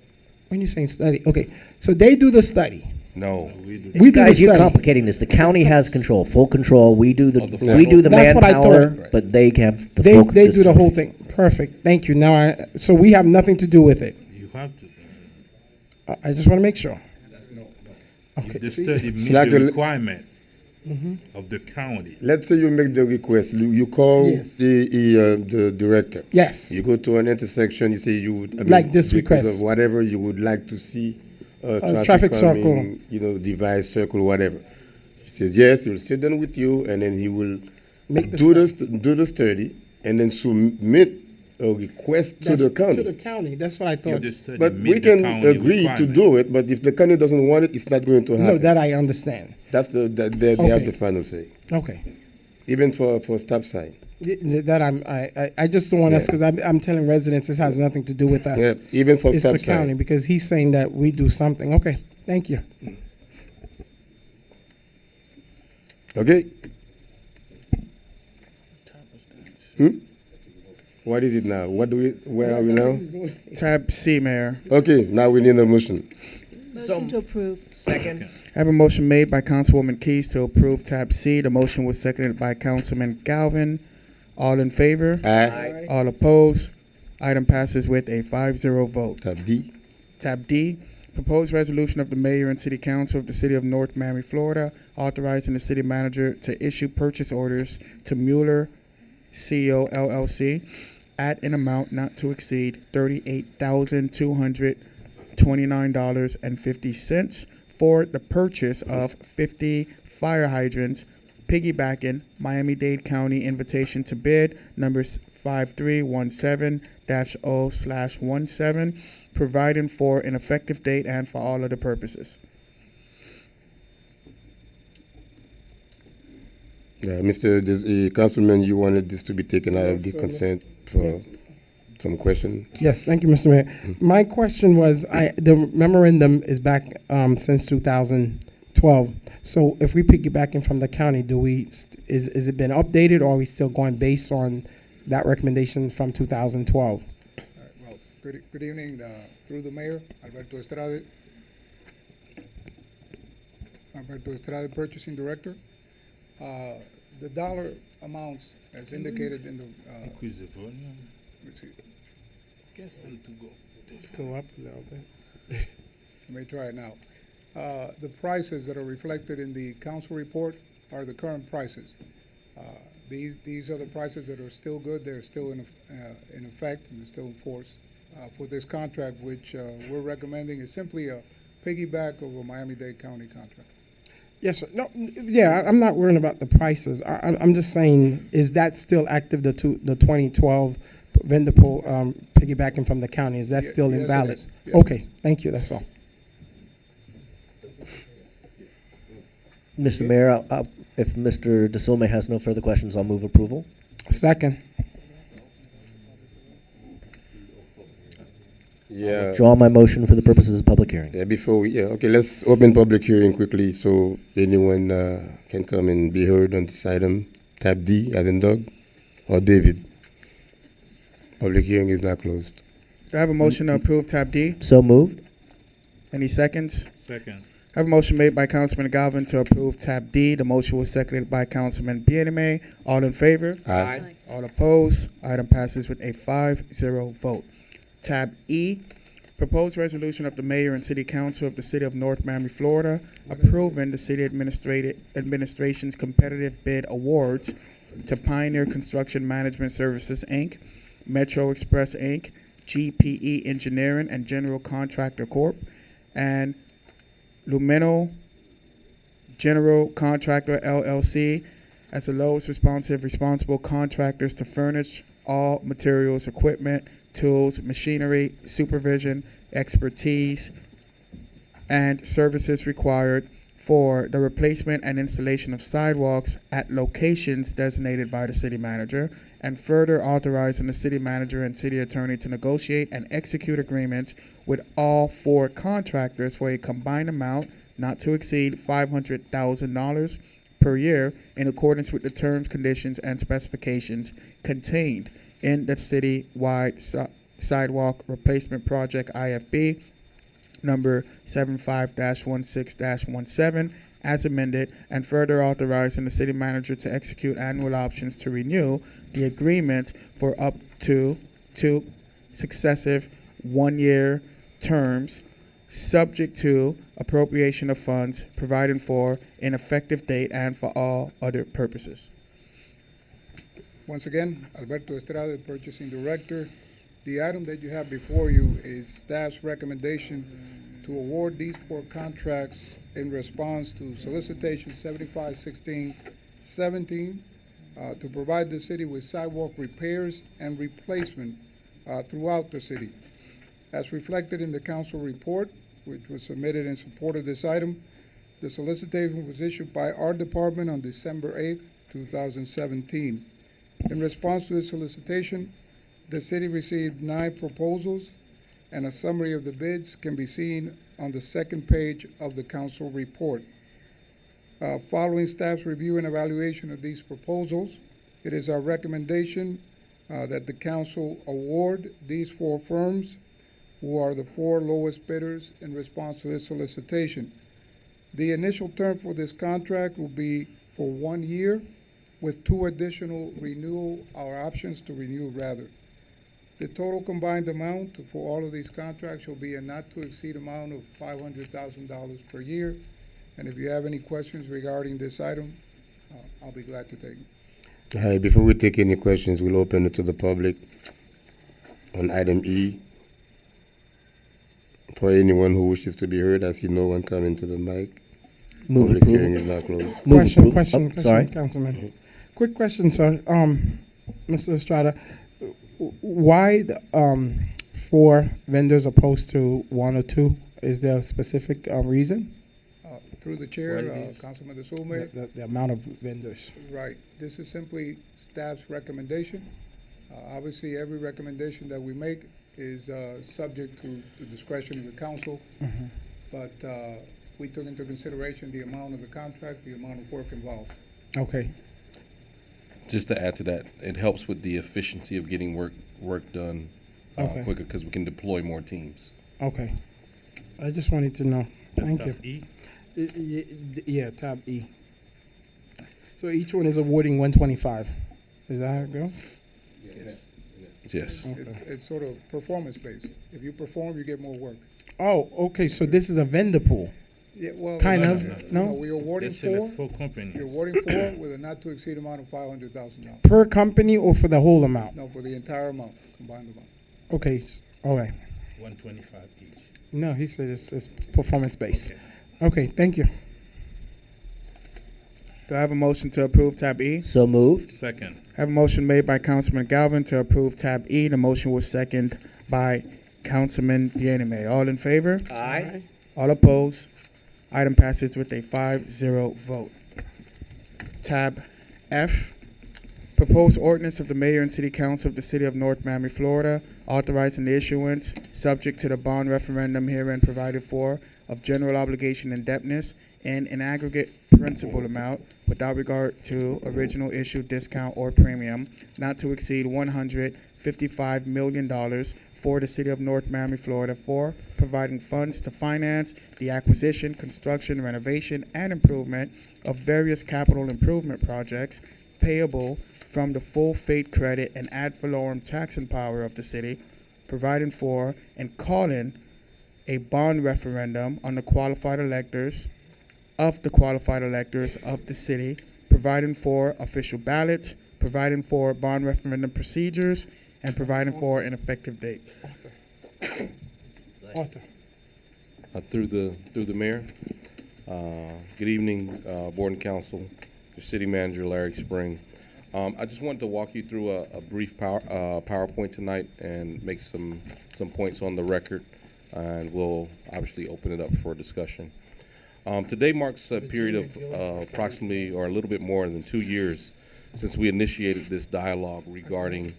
When you saying study, okay, so they do the study. No. We do the Guys, you're study. complicating this. The county has control, full control. We do the the we do the That's what I manpower, thought. but they have the They full. they do the whole thing. Perfect. Thank you. Now so we have nothing to do with it. You have to. I just want to make sure. Okay. If the see? study meets It's like the a- requirement Mhm. of the county. Let's say you make the request, you call Yes. the director. Yes. You go to an intersection, you say you would, Like this because request. of whatever you would like to see, traffic circle. calming, device, circle, whatever. He says yes, he'll sit down with you, and then he will Make the do the study, and then submit a request to the county. To the county. That's what I If thought. the study But meet we the can county agree to requirement. do it, but if the county doesn't want it, it's not going to No, happen. that I understand. That's they Okay. have the final say, Okay. even for stop sign. That I just don't want us, Yeah. because I'm telling residents this has nothing to do with us. Yeah, even for It's stop the sign. county, because he's saying that we do something. Okay, thank you. Okay. What is it now? Where are we now? Tab C, Mayor. Okay, now we need a motion. Motion to approve. Second. I have a motion made by Councilwoman Keys to approve tab C. The motion was seconded by Councilman Galvin. All in favor? Aye. All opposed? Item passes with a 5-0 vote. Tab D. Tab D, proposed resolution of the mayor and city council of the city of North Miami, Florida, authorizing the city manager to issue purchase orders to Mueller CO LLC at an amount not to exceed $38,229.50 for the purchase of 50 fire hydrants, piggybacking Miami-Dade County invitation to bid numbers 5317-0/17, providing for an effective date and for all other purposes. Yeah, Councilman, you wanted this to be taken out of the consent for some question? Yes, thank you, Mr. Mayor. My question was, the memorandum is back since 2012. So if we piggybacking from the county, is it been updated, or are we still going based on that recommendation from 2012? Well, good evening, through the mayor, Alberto Estrade. Alberto Estrade, purchasing director. The dollar amounts, as indicated in the, let me see. Go up a little bit. Let me try it now. The prices that are reflected in the council report are the current prices. These are the prices that are still good. They're still in effect and still in force for this contract, which we're recommending is simply a piggyback of a Miami-Dade County contract. Yes, sir. No, yeah, I'm not worrying about the prices. I'm just saying, is that still active, the 2012 vendor pool, piggybacking from the county? Is that still Yes, it invalid? is. Yes. Okay, thank you, that's all. Mr. Mayor, if Mr. DeSome has no further questions, I'll move approval. Second. Yeah. Withdraw my motion for the purposes of public hearing. Yeah, okay, let's open public hearing quickly so anyone can come and be heard on this item. Tab D, as in Doug, or David. Public hearing is now closed. Do I have a motion to approve tab D? So moved. Any seconds? Second. I have a motion made by Councilman Galvin to approve tab D. The motion was seconded by Councilman Bieneme. All in favor? Aye. All opposed? Item passes with a 5-0 vote. Tab E, proposed resolution of the mayor and city council of the city of North Miami, Florida, approving the city administration's competitive bid awards to Pioneer Construction Management Services, Inc., Metro Express, Inc., GPE Engineering and General Contractor Corp., and Lumino General Contractor LLC as the lowest responsible contractors to furnish all materials, equipment, tools, machinery, supervision, expertise, and services required for the replacement and installation of sidewalks at locations designated by the city manager, and further authorizing the city manager and city attorney to negotiate and execute agreements with all four contractors for a combined amount not to exceed $500,000 per year in accordance with the terms, conditions, and specifications contained in the city-wide sidewalk replacement project IFB number 75-16-17 as amended, and further authorizing the city manager to execute annual options to renew the agreement for up to 2 successive one-year terms, subject to appropriation of funds, providing for an effective date and for all other purposes. Once again, Alberto Estrada, Purchasing Director. The item that you have before you is staff's recommendation to award these four contracts in response to solicitation 75-16-17 to provide the city with sidewalk repairs and replacement throughout the city. As reflected in the council report, which was submitted in support of this item, the solicitation was issued by our department on December 8th, 2017. In response to this solicitation, the city received 9 proposals, and a summary of the bids can be seen on the second page of the council report. Following staff's review and evaluation of these proposals, it is our recommendation that the council award these 4 firms, who are the 4 lowest bidders in response to this solicitation. The initial term for this contract will be for 1 year, with 2 additional renewal, or options to renew rather. The total combined amount for all of these contracts will be a not to exceed amount of $500,000 per year. And if you have any questions regarding this item, I'll be glad to take them. Hi, before we take any questions, we'll open it to the public on item E. For anyone who wishes to be heard, I see no one coming to the mic. Move Public approval. hearing is now closed. Question, sorry. Councilman. Quick question, sir. Mr. Estrada, why 4 vendors opposed to 1 or 2? Is there a specific reason? Through the chair, Councilman DeSume. The amount of vendors. Right. This is simply staff's recommendation. Obviously, every recommendation that we make is subject to the discretion of the council. But we took into consideration the amount of the contract, the amount of work involved. Okay. Just to add to that, it helps with the efficiency of getting work done quicker because we can deploy more teams. Okay. I just wanted to know. Thank you. Tab E? Yeah, tab E. So each one is awarding 125. Is that how it goes? Yes. Okay. It's sort of performance-based. If you perform, you get more work. Oh, okay. So this is a vendor pool. Yeah, well, Kind no, of. no, No? we're awarding They select 4. 4 companies. You're awarding 4 with a not to exceed amount of $500,000. Per company or for the whole amount? No, for the entire amount, combined amount. Okay. All right. 125 each. No, he said it's performance based. Okay. Thank you. Do I have a motion to approve tab E? So moved. Second. I have a motion made by Councilman Galvin to approve tab E. The motion was seconded by Councilman Bieneme. All in favor? Aye. All opposed? Item passes with a 5-0 vote. Tab F, proposed ordinance of the mayor and city council of the city of North Miami, Florida, authorizing the issuance, subject to the bond referendum herein provided for, of general obligation indebtedness in an aggregate principal amount without regard to original issue discount or premium, not to exceed $155 million for the city of North Miami, Florida, for providing funds to finance the acquisition, construction, renovation, and improvement of various capital improvement projects payable from the full faith credit and ad valorem taxing power of the city, providing for and calling a bond referendum on the qualified electors of the city, providing for official ballots, providing for bond referendum procedures, and providing for an effective date. Arthur. Through the mayor. Good evening, board and council, your city manager, Larry Spring. I just wanted to walk you through a brief PowerPoint tonight and make some points on the record, and we'll obviously open it up for discussion. Today marks a period of approximately or a little bit more than 2 years since we initiated this dialogue regarding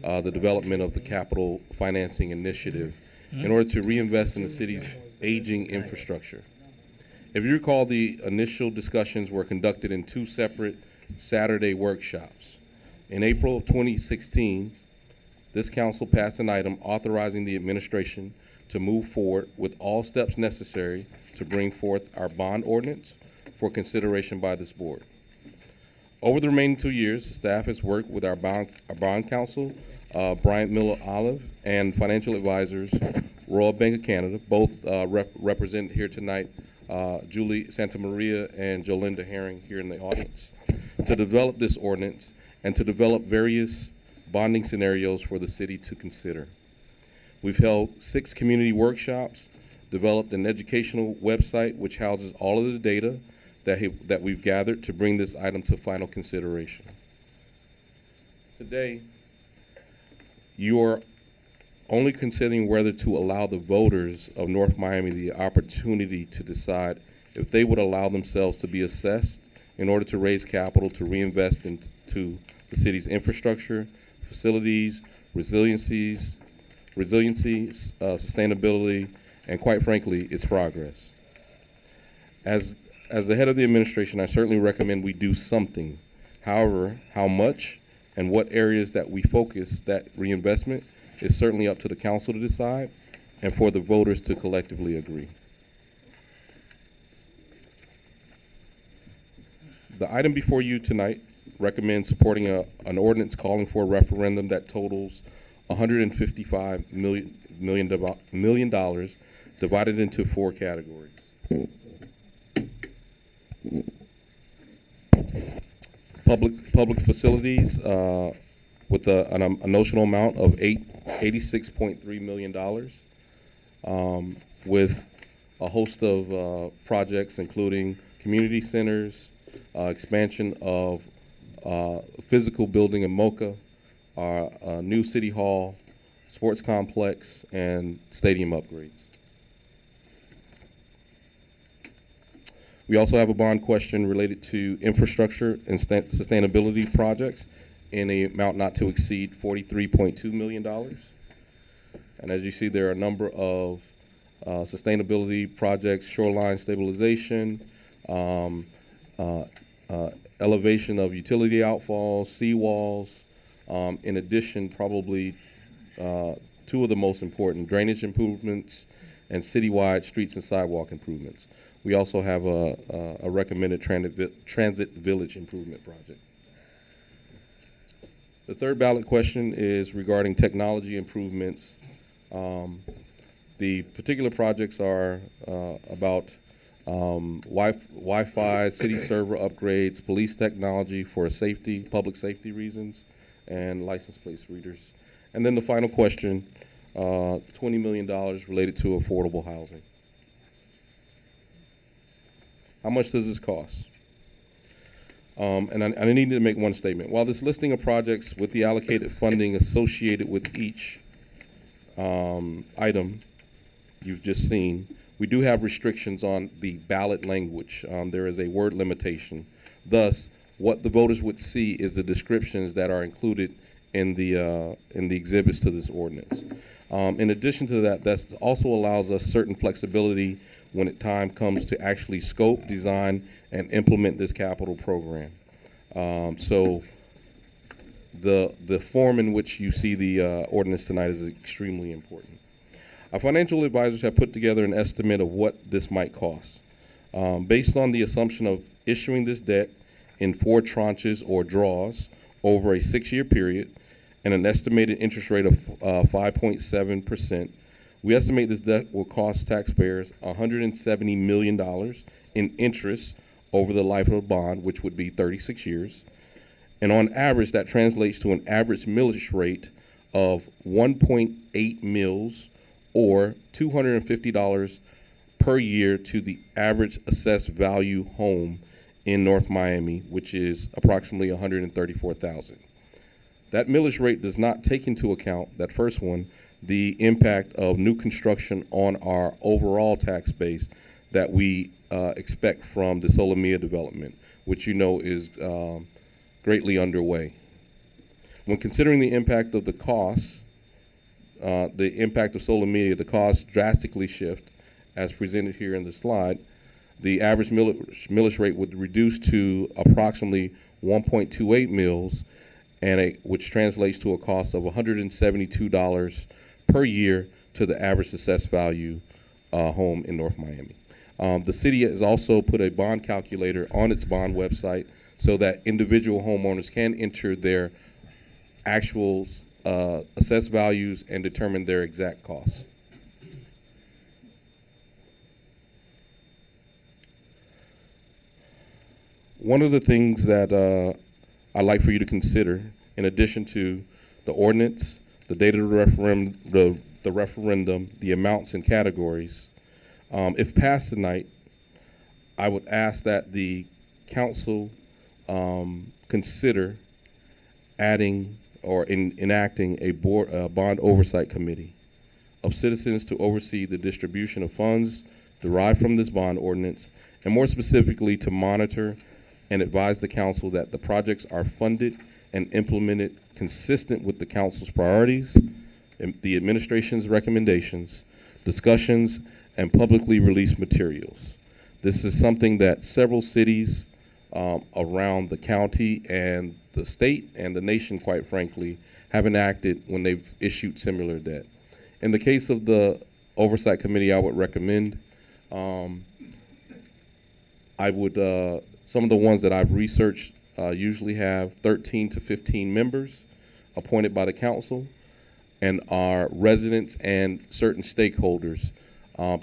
the development of the capital financing initiative in order to reinvest in the city's aging infrastructure. If you recall, the initial discussions were conducted in 2 separate Saturday workshops. In April of 2016, this council passed an item authorizing the administration to move forward with all steps necessary to bring forth our bond ordinance for consideration by this board. Over the remaining 2 years, the staff has worked with our bond counsel, Bryant Miller Olive, and financial advisors, Royal Bank of Canada, both represented here tonight, Julie Santamaria and Jolinda Herring here in the audience, to develop this ordinance and to develop various bonding scenarios for the city to consider. We've held 6 community workshops, developed an educational website which houses all of the data that we've gathered to bring this item to final consideration. Today, you are only considering whether to allow the voters of North Miami the opportunity to decide if they would allow themselves to be assessed in order to raise capital to reinvest into the city's infrastructure, facilities, resiliency, sustainability, and quite frankly, its progress. As the head of the administration, I certainly recommend we do something. However, how much and what areas that we focus that reinvestment is certainly up to the council to decide and for the voters to collectively agree. The item before you tonight recommends supporting an ordinance calling for a referendum that totals $155 million divided into 4 categories. Public facilities with a notional amount of $86.3 million, with a host of projects including community centers, expansion of physical building in Mocha, our new city hall, sports complex, and stadium upgrades. We also have a bond question related to infrastructure and sustainability projects in a amount not to exceed $43.2 million. And as you see, there are a number of sustainability projects, shoreline stabilization, elevation of utility outfalls, seawalls. In addition, probably 2 of the most important, drainage improvements and citywide streets and sidewalk improvements. We also have a recommended transit village improvement project. The third ballot question is regarding technology improvements. The particular projects are about Wi-Fi, city server upgrades, police technology for public safety reasons, and license plate readers. And then the final question, $20 million related to affordable housing. How much does this cost? And I need to make one statement. While this listing of projects with the allocated funding associated with each item you've just seen, we do have restrictions on the ballot language. There is a word limitation. Thus, what the voters would see is the descriptions that are included in the exhibits to this ordinance. In addition to that, that also allows us certain flexibility when time comes to actually scope, design, and implement this capital program. So the form in which you see the ordinance tonight is extremely important. Our financial advisors have put together an estimate of what this might cost. Based on the assumption of issuing this debt in 4 tranches or draws over a 6-year period and an estimated interest rate of 5.7%, we estimate this debt will cost taxpayers $170 million in interest over the life of a bond, which would be 36 years. And on average, that translates to an average millage rate of 1.8 mills or $250 per year to the average assessed value home in North Miami, which is approximately $134,000. That millage rate does not take into account, that first one, the impact of new construction on our overall tax base that we expect from the Solomia development, which you know is greatly underway. When considering the impact of the costs, the impact of Solomia, the costs drastically shift, as presented here in the slide. The average millage rate would reduce to approximately 1.28 mills, which translates to a cost of $172 per year to the average assessed value home in North Miami. The city has also put a bond calculator on its bond website so that individual homeowners can enter their actual assessed values and determine their exact costs. One of the things that I'd like for you to consider, in addition to the ordinance, the date of the referendum, the amounts and categories, if passed tonight, I would ask that the council consider adding or enacting a bond oversight committee of citizens to oversee the distribution of funds derived from this bond ordinance, and more specifically to monitor and advise the council that the projects are funded and implemented consistent with the council's priorities, the administration's recommendations, discussions, and publicly released materials. This is something that several cities around the county and the state and the nation, quite frankly, have enacted when they've issued similar debt. In the case of the Oversight Committee, I would recommend, some of the ones that I've researched usually have 13 to 15 members appointed by the council and are residents and certain stakeholders.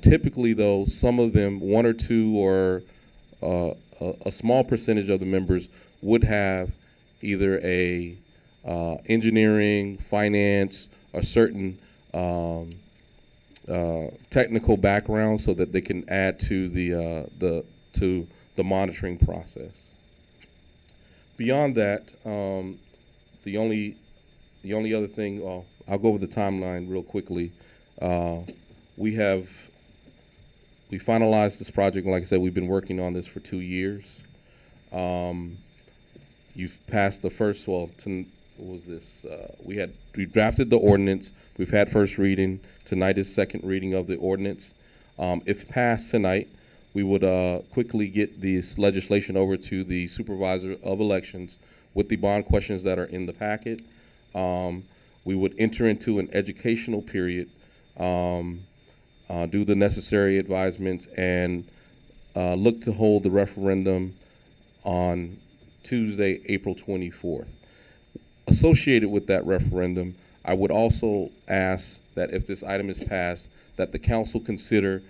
Typically, though, some of them, 1 or 2 or a small percentage of the members would have either a engineering, finance, or certain technical background so that they can add to the monitoring process. Beyond that, the only other thing, I'll go over the timeline real quickly. We finalized this project, and like I said, we've been working on this for 2 years. You've passed the first, what was this? We drafted the ordinance. We've had first reading. Tonight is second reading of the ordinance. If passed tonight, we would quickly get this legislation over to the supervisor of elections with the bond questions that are in the packet. We would enter into an educational period, do the necessary advisements, and look to hold the referendum on Tuesday, April 24th. Associated with that referendum, I would also ask that if this item is passed, that the council consider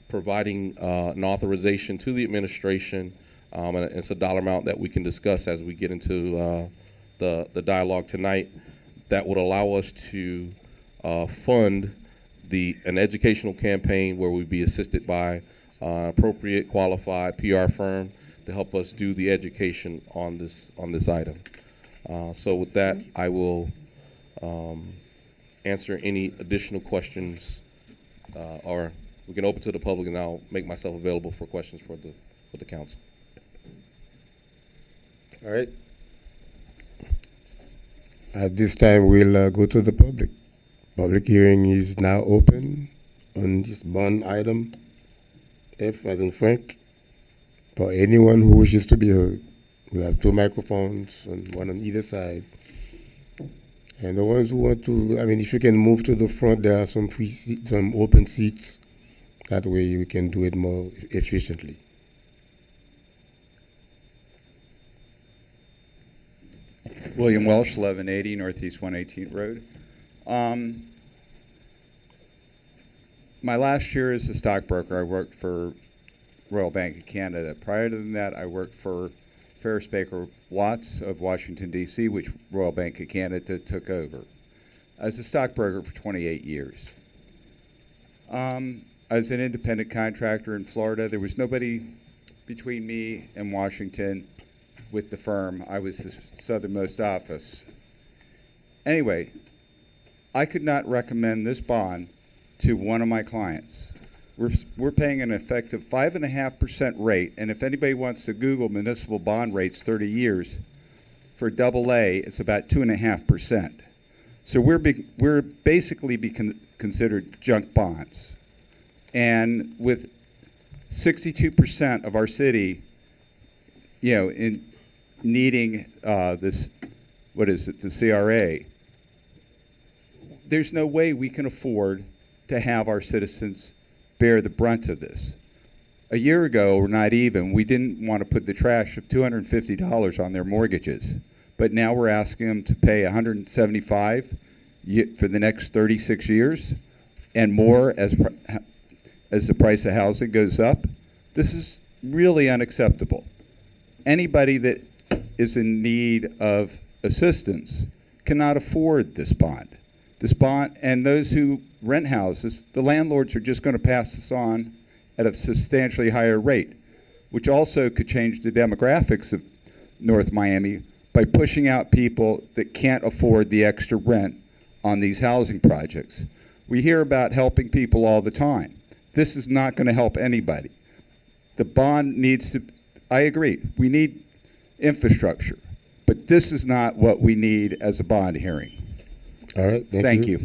providing an authorization to the administration, and it's a dollar amount that we can discuss as we get into the dialogue tonight, that would allow us to fund an educational campaign where we'd be assisted by appropriate qualified PR firm to help us do the education on this item. So with that, I will answer any additional questions, or we can open to the public, and I'll make myself available for questions for the council. All right. At this time, we'll go to the public. Public hearing is now open on this bond item, F as in Frank, for anyone who wishes to be heard. We have 2 microphones, one on either side. And the ones who want to, if you can move to the front, there are some free seats, some open seats. That way you can do it more efficiently. William Welsh, 1180 Northeast 118th Road. My last year as a stockbroker, I worked for Royal Bank of Canada. Prior to that, I worked for Ferris Baker Watts of Washington, D.C., which Royal Bank of Canada took over. I was a stockbroker for 28 years. I was an independent contractor in Florida. There was nobody between me and Washington with the firm. I was the southernmost office. Anyway, I could not recommend this bond to one of my clients. We're paying an effective 5.5% rate, and if anybody wants to Google municipal bond rates 30 years, for AA, it's about 2.5%. So we're basically considered junk bonds. And with 62% of our city, in needing this, what is it, the CRA, there's no way we can afford to have our citizens bear the brunt of this. A year ago, or not even, we didn't want to put the trash of $250 on their mortgages, but now we're asking them to pay $175 for the next 36 years and more as the price of housing goes up. This is really unacceptable. Anybody that is in need of assistance cannot afford this bond. This bond, and those who rent houses, the landlords are just going to pass this on at a substantially higher rate, which also could change the demographics of North Miami by pushing out people that can't afford the extra rent on these housing projects. We hear about helping people all the time. This is not going to help anybody. The bond needs to, I agree, we need infrastructure, but this is not what we need as a bond hearing. All right, Thank you.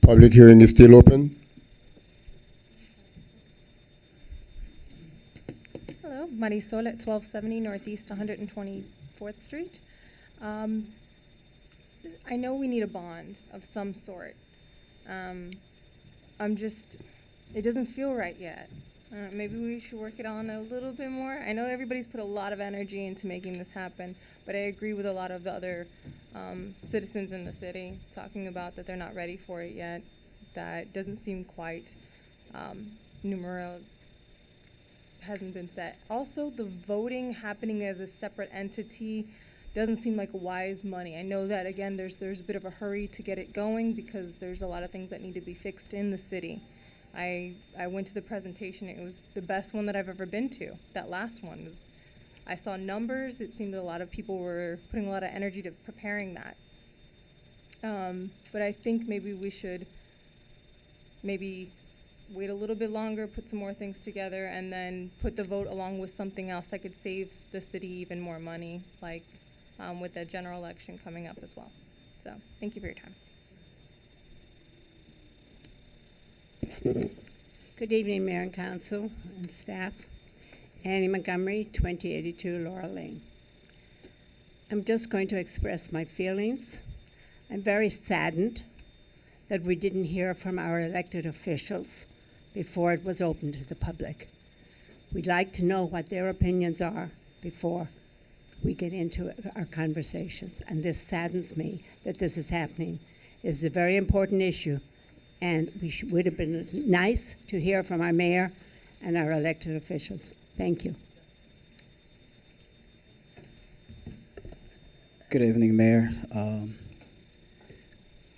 Public hearing is still open. Hello, Marisol at 1270 Northeast 124th Street. I know we need a bond of some sort. It doesn't feel right yet. Maybe we should work it on a little bit more. I know everybody's put a lot of energy into making this happen, but I agree with a lot of the other citizens in the city talking about that they're not ready for it yet. That doesn't seem quite numero hasn't been set. Also, the voting happening as a separate entity doesn't seem like wise money. I know that, again, there's a bit of a hurry to get it going because there's a lot of things that need to be fixed in the city. I went to the presentation. It was the best one that I've ever been to. That last one was, I saw numbers. It seemed that a lot of people were putting a lot of energy to preparing that. But I think maybe we should wait a little bit longer, put some more things together, and then put the vote along with something else that could save the city even more money, like with the general election coming up as well. So thank you for your time. Good evening, Mayor and Council and staff. Annie Montgomery, 2082 Laurel Lane. I'm just going to express my feelings. I'm very saddened that we didn't hear from our elected officials before it was open to the public. We'd like to know what their opinions are before we get into our conversations. And this saddens me that this is happening. It's a very important issue. And would have been nice to hear from our mayor and our elected officials. Thank you. Good evening, Mayor.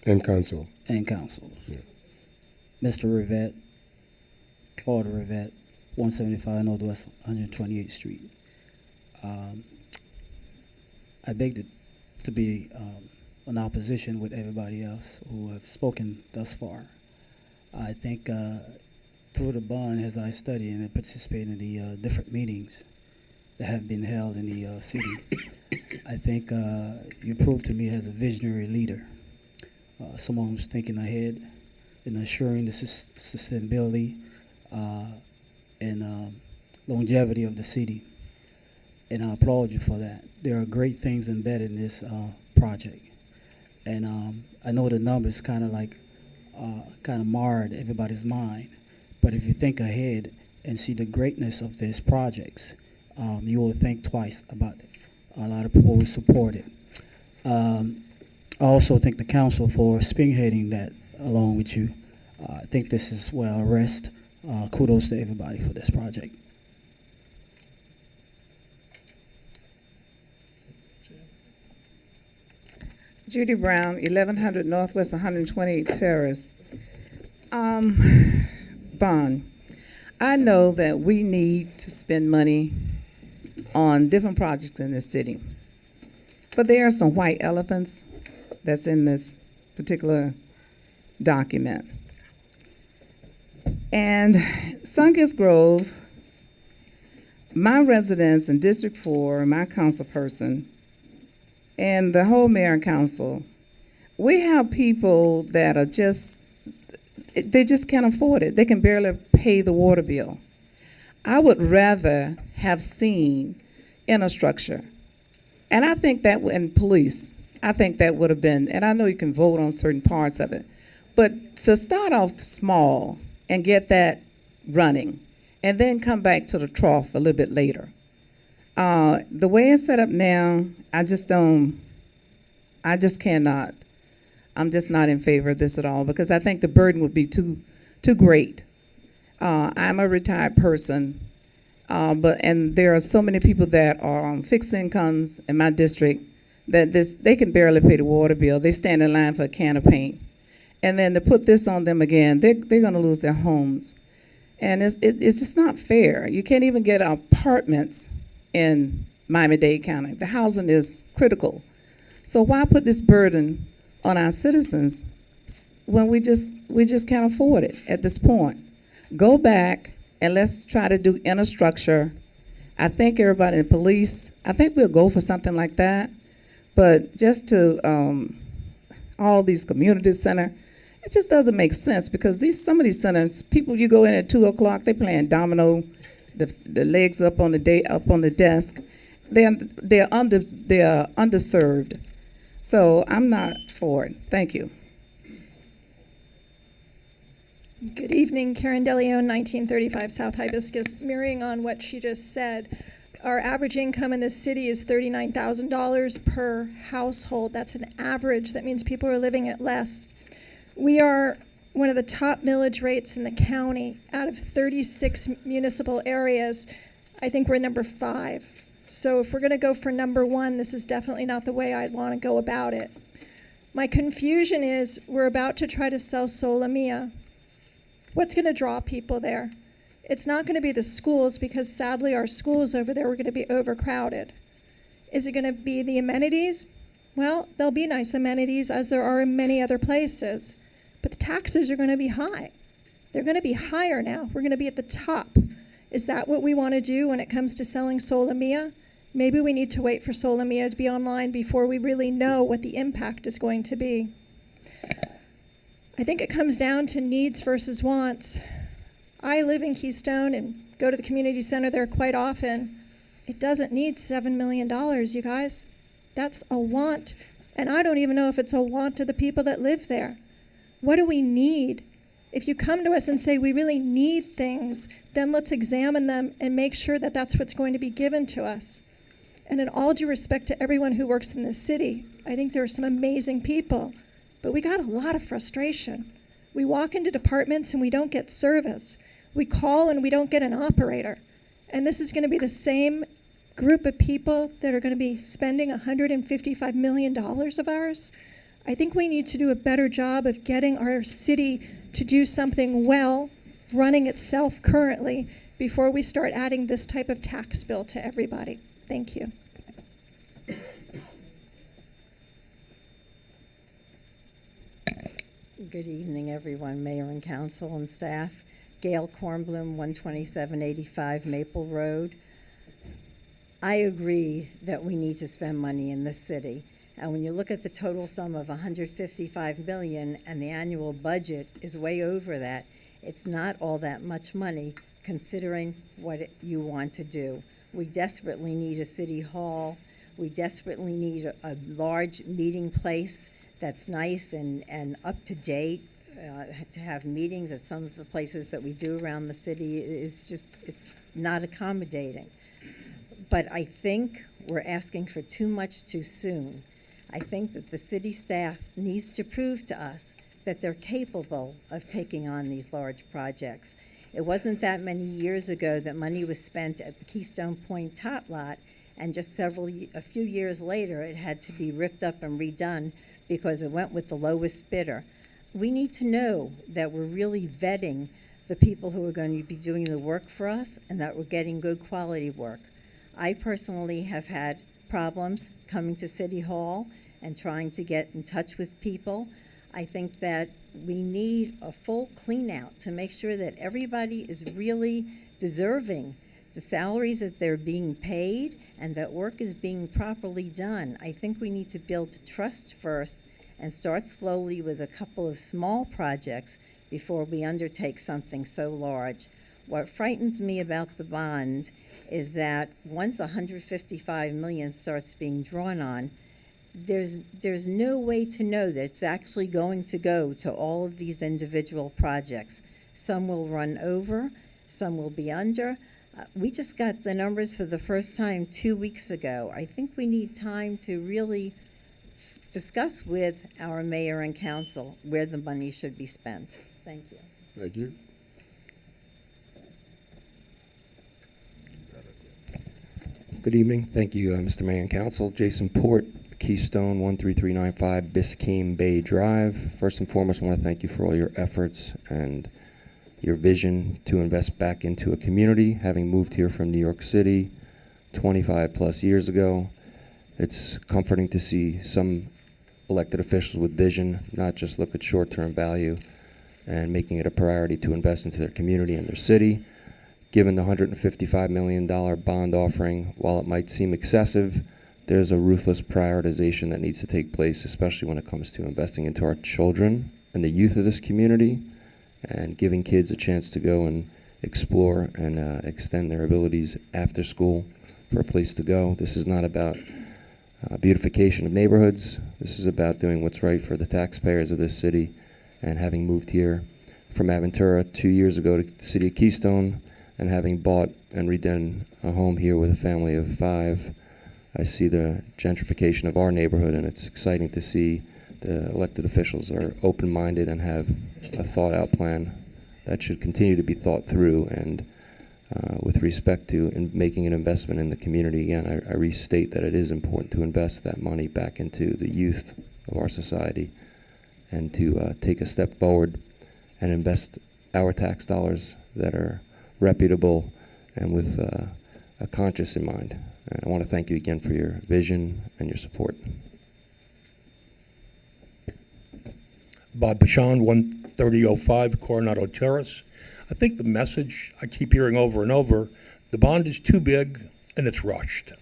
And Council. And Council. Yeah. Mr. Rivette, Claude Rivette, 175 Northwest 128th Street. I beg to be in opposition with everybody else who have spoken thus far. I think through the bond, as I study and participate in the different meetings, that have been held in the city. I think you proved to me as a visionary leader, someone who's thinking ahead and assuring the sustainability and longevity of the city. And I applaud you for that. There are great things embedded in this project. And I know the numbers kind of marred everybody's mind. But if you think ahead and see the greatness of these projects, you will think twice about it. A lot of people will support it. I also thank the council for spearheading that along with you. I think this is where I'll rest. Kudos to everybody for this project. Judy Brown, 1100 Northwest 128th Terrace. Bond. I know that we need to spend money on different projects in this city, but there are some white elephants that's in this particular document. And Sunkist Grove, my residents in District 4, my council person, and the whole mayor and council, we have people that are they just can't afford it. They can barely pay the water bill. I would rather have seen infrastructure. And I think that, and police, I think that would have been, and I know you can vote on certain parts of it, but to start off small and get that running, and then come back to the trough a little bit later. The way it's set up now, I just cannot. I'm just not in favor of this at all because I think the burden would be too great. I'm a retired person, and there are so many people that are on fixed incomes in my district that they can barely pay the water bill. They stand in line for a can of paint. And then to put this on them again, they're going to lose their homes. And it's just not fair. You can't even get apartments in Miami-Dade County. The housing is critical. So why put this burden on our citizens when we just can't afford it at this point? Go back and let's try to do infrastructure. I think everybody in police, I think we'll go for something like that. But just to all these community center, it just doesn't make sense because some of these centers, people, you go in at 2 o'clock, they playing domino, the legs up on the desk. They're underserved. So I'm not for it. Thank you. Good evening, Karen DeLeon, 1935 South Hibiscus. Mirroring on what she just said, our average income in this city is $39,000 per household. That's an average. That means people are living at less. We are one of the top millage rates in the county. Out of 36 municipal areas, I think we're number 5. So if we're going to go for number 1, this is definitely not the way I'd want to go about it. My confusion is we're about to try to sell Solamia. What's going to draw people there? It's not going to be the schools because sadly our schools over there are going to be overcrowded. Is it going to be the amenities? Well, there'll be nice amenities as there are in many other places, but the taxes are going to be high. They're going to be higher now. We're going to be at the top. Is that what we want to do when it comes to selling Solamia? Maybe we need to wait for Solamia to be online before we really know what the impact is going to be. I think it comes down to needs versus wants. I live in Keystone and go to the community center there quite often. It doesn't need $7 million, you guys. That's a want. And I don't even know if it's a want to the people that live there. What do we need? If you come to us and say we really need things, then let's examine them and make sure that that's what's going to be given to us. And in all due respect to everyone who works in this city, I think there are some amazing people, but we got a lot of frustration. We walk into departments and we don't get service. We call and we don't get an operator. And this is going to be the same group of people that are going to be spending $155 million of ours. I think we need to do a better job of getting our city to do something well, running itself currently, before we start adding this type of tax bill to everybody. Thank you. Good evening, everyone, Mayor and Council and staff. Gail Kornblum, 12785 Maple Road. I agree that we need to spend money in this city. And when you look at the total sum of $155 million and the annual budget is way over that, it's not all that much money considering what you want to do. We desperately need a city hall. We desperately need a large meeting place that's nice and up to date. To have meetings at some of the places that we do around the city is just, it's not accommodating. But I think we're asking for too much too soon. I think that the city staff needs to prove to us that they're capable of taking on these large projects. It wasn't that many years ago that money was spent at the Keystone Point tot lot, and just a few years later, it had to be ripped up and redone because it went with the lowest bidder. We need to know that we're really vetting the people who are going to be doing the work for us and that we're getting good quality work. I personally have had problems coming to City Hall and trying to get in touch with people. I think that we need a full clean out to make sure that everybody is really deserving the salaries that they're being paid and that work is being properly done. I think we need to build trust first and start slowly with a couple of small projects before we undertake something so large. What frightens me about the bond is that once $155 million starts being drawn on, there's no way to know that it's actually going to go to all of these individual projects. Some will run over, some will be under. We just got the numbers for the first time 2 weeks ago. I think we need time to really discuss with our mayor and council where the money should be spent. Thank you. Thank you. Good evening. Thank you, Mr. Mayor and Council. Jason Port, Keystone 13395 Biscayne Bay Drive. First and foremost, I want to thank you for all your efforts and your vision to invest back into a community. Having moved here from New York City 25 plus years ago, it's comforting to see some elected officials with vision, not just look at short-term value and making it a priority to invest into their community and their city. Given the $155 million bond offering, while it might seem excessive, there's a ruthless prioritization that needs to take place, especially when it comes to investing into our children and the youth of this community and giving kids a chance to go and explore and extend their abilities after school for a place to go. This is not about beautification of neighborhoods. This is about doing what's right for the taxpayers of this city. And having moved here from Aventura 2 years ago to the city of Keystone, and having bought and redone a home here with a family of 5, I see the gentrification of our neighborhood, and it's exciting to see the elected officials are open-minded and have a thought-out plan that should continue to be thought through. And with respect to making an investment in the community, again, I restate that it is important to invest that money back into the youth of our society and to take a step forward and invest our tax dollars that are reputable and with a conscience in mind. I want to thank you again for your vision and your support. Bob Pashon, 13005 Coronado Terrace. I think the message I keep hearing over and over, the bond is too big and it's rushed.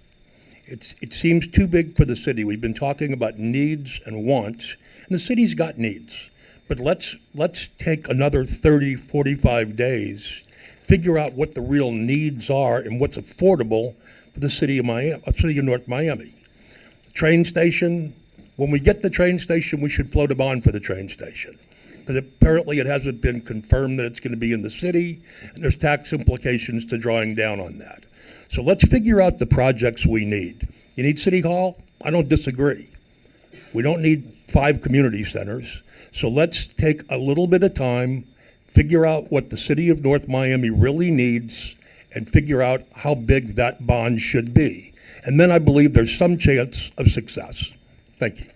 It seems too big for the city. We've been talking about needs and wants, and the city's got needs. But let's take another 30, 45 days, figure out what the real needs are and what's affordable for the city of North Miami. The train station, when we get the train station, we should float a bond for the train station. Because apparently it hasn't been confirmed that it's going to be in the city, and there's tax implications to drawing down on that. So let's figure out the projects we need. You need City Hall? I don't disagree. We don't need 5 community centers. So let's take a little bit of time, figure out what the city of North Miami really needs, and figure out how big that bond should be. And then I believe there's some chance of success. Thank you.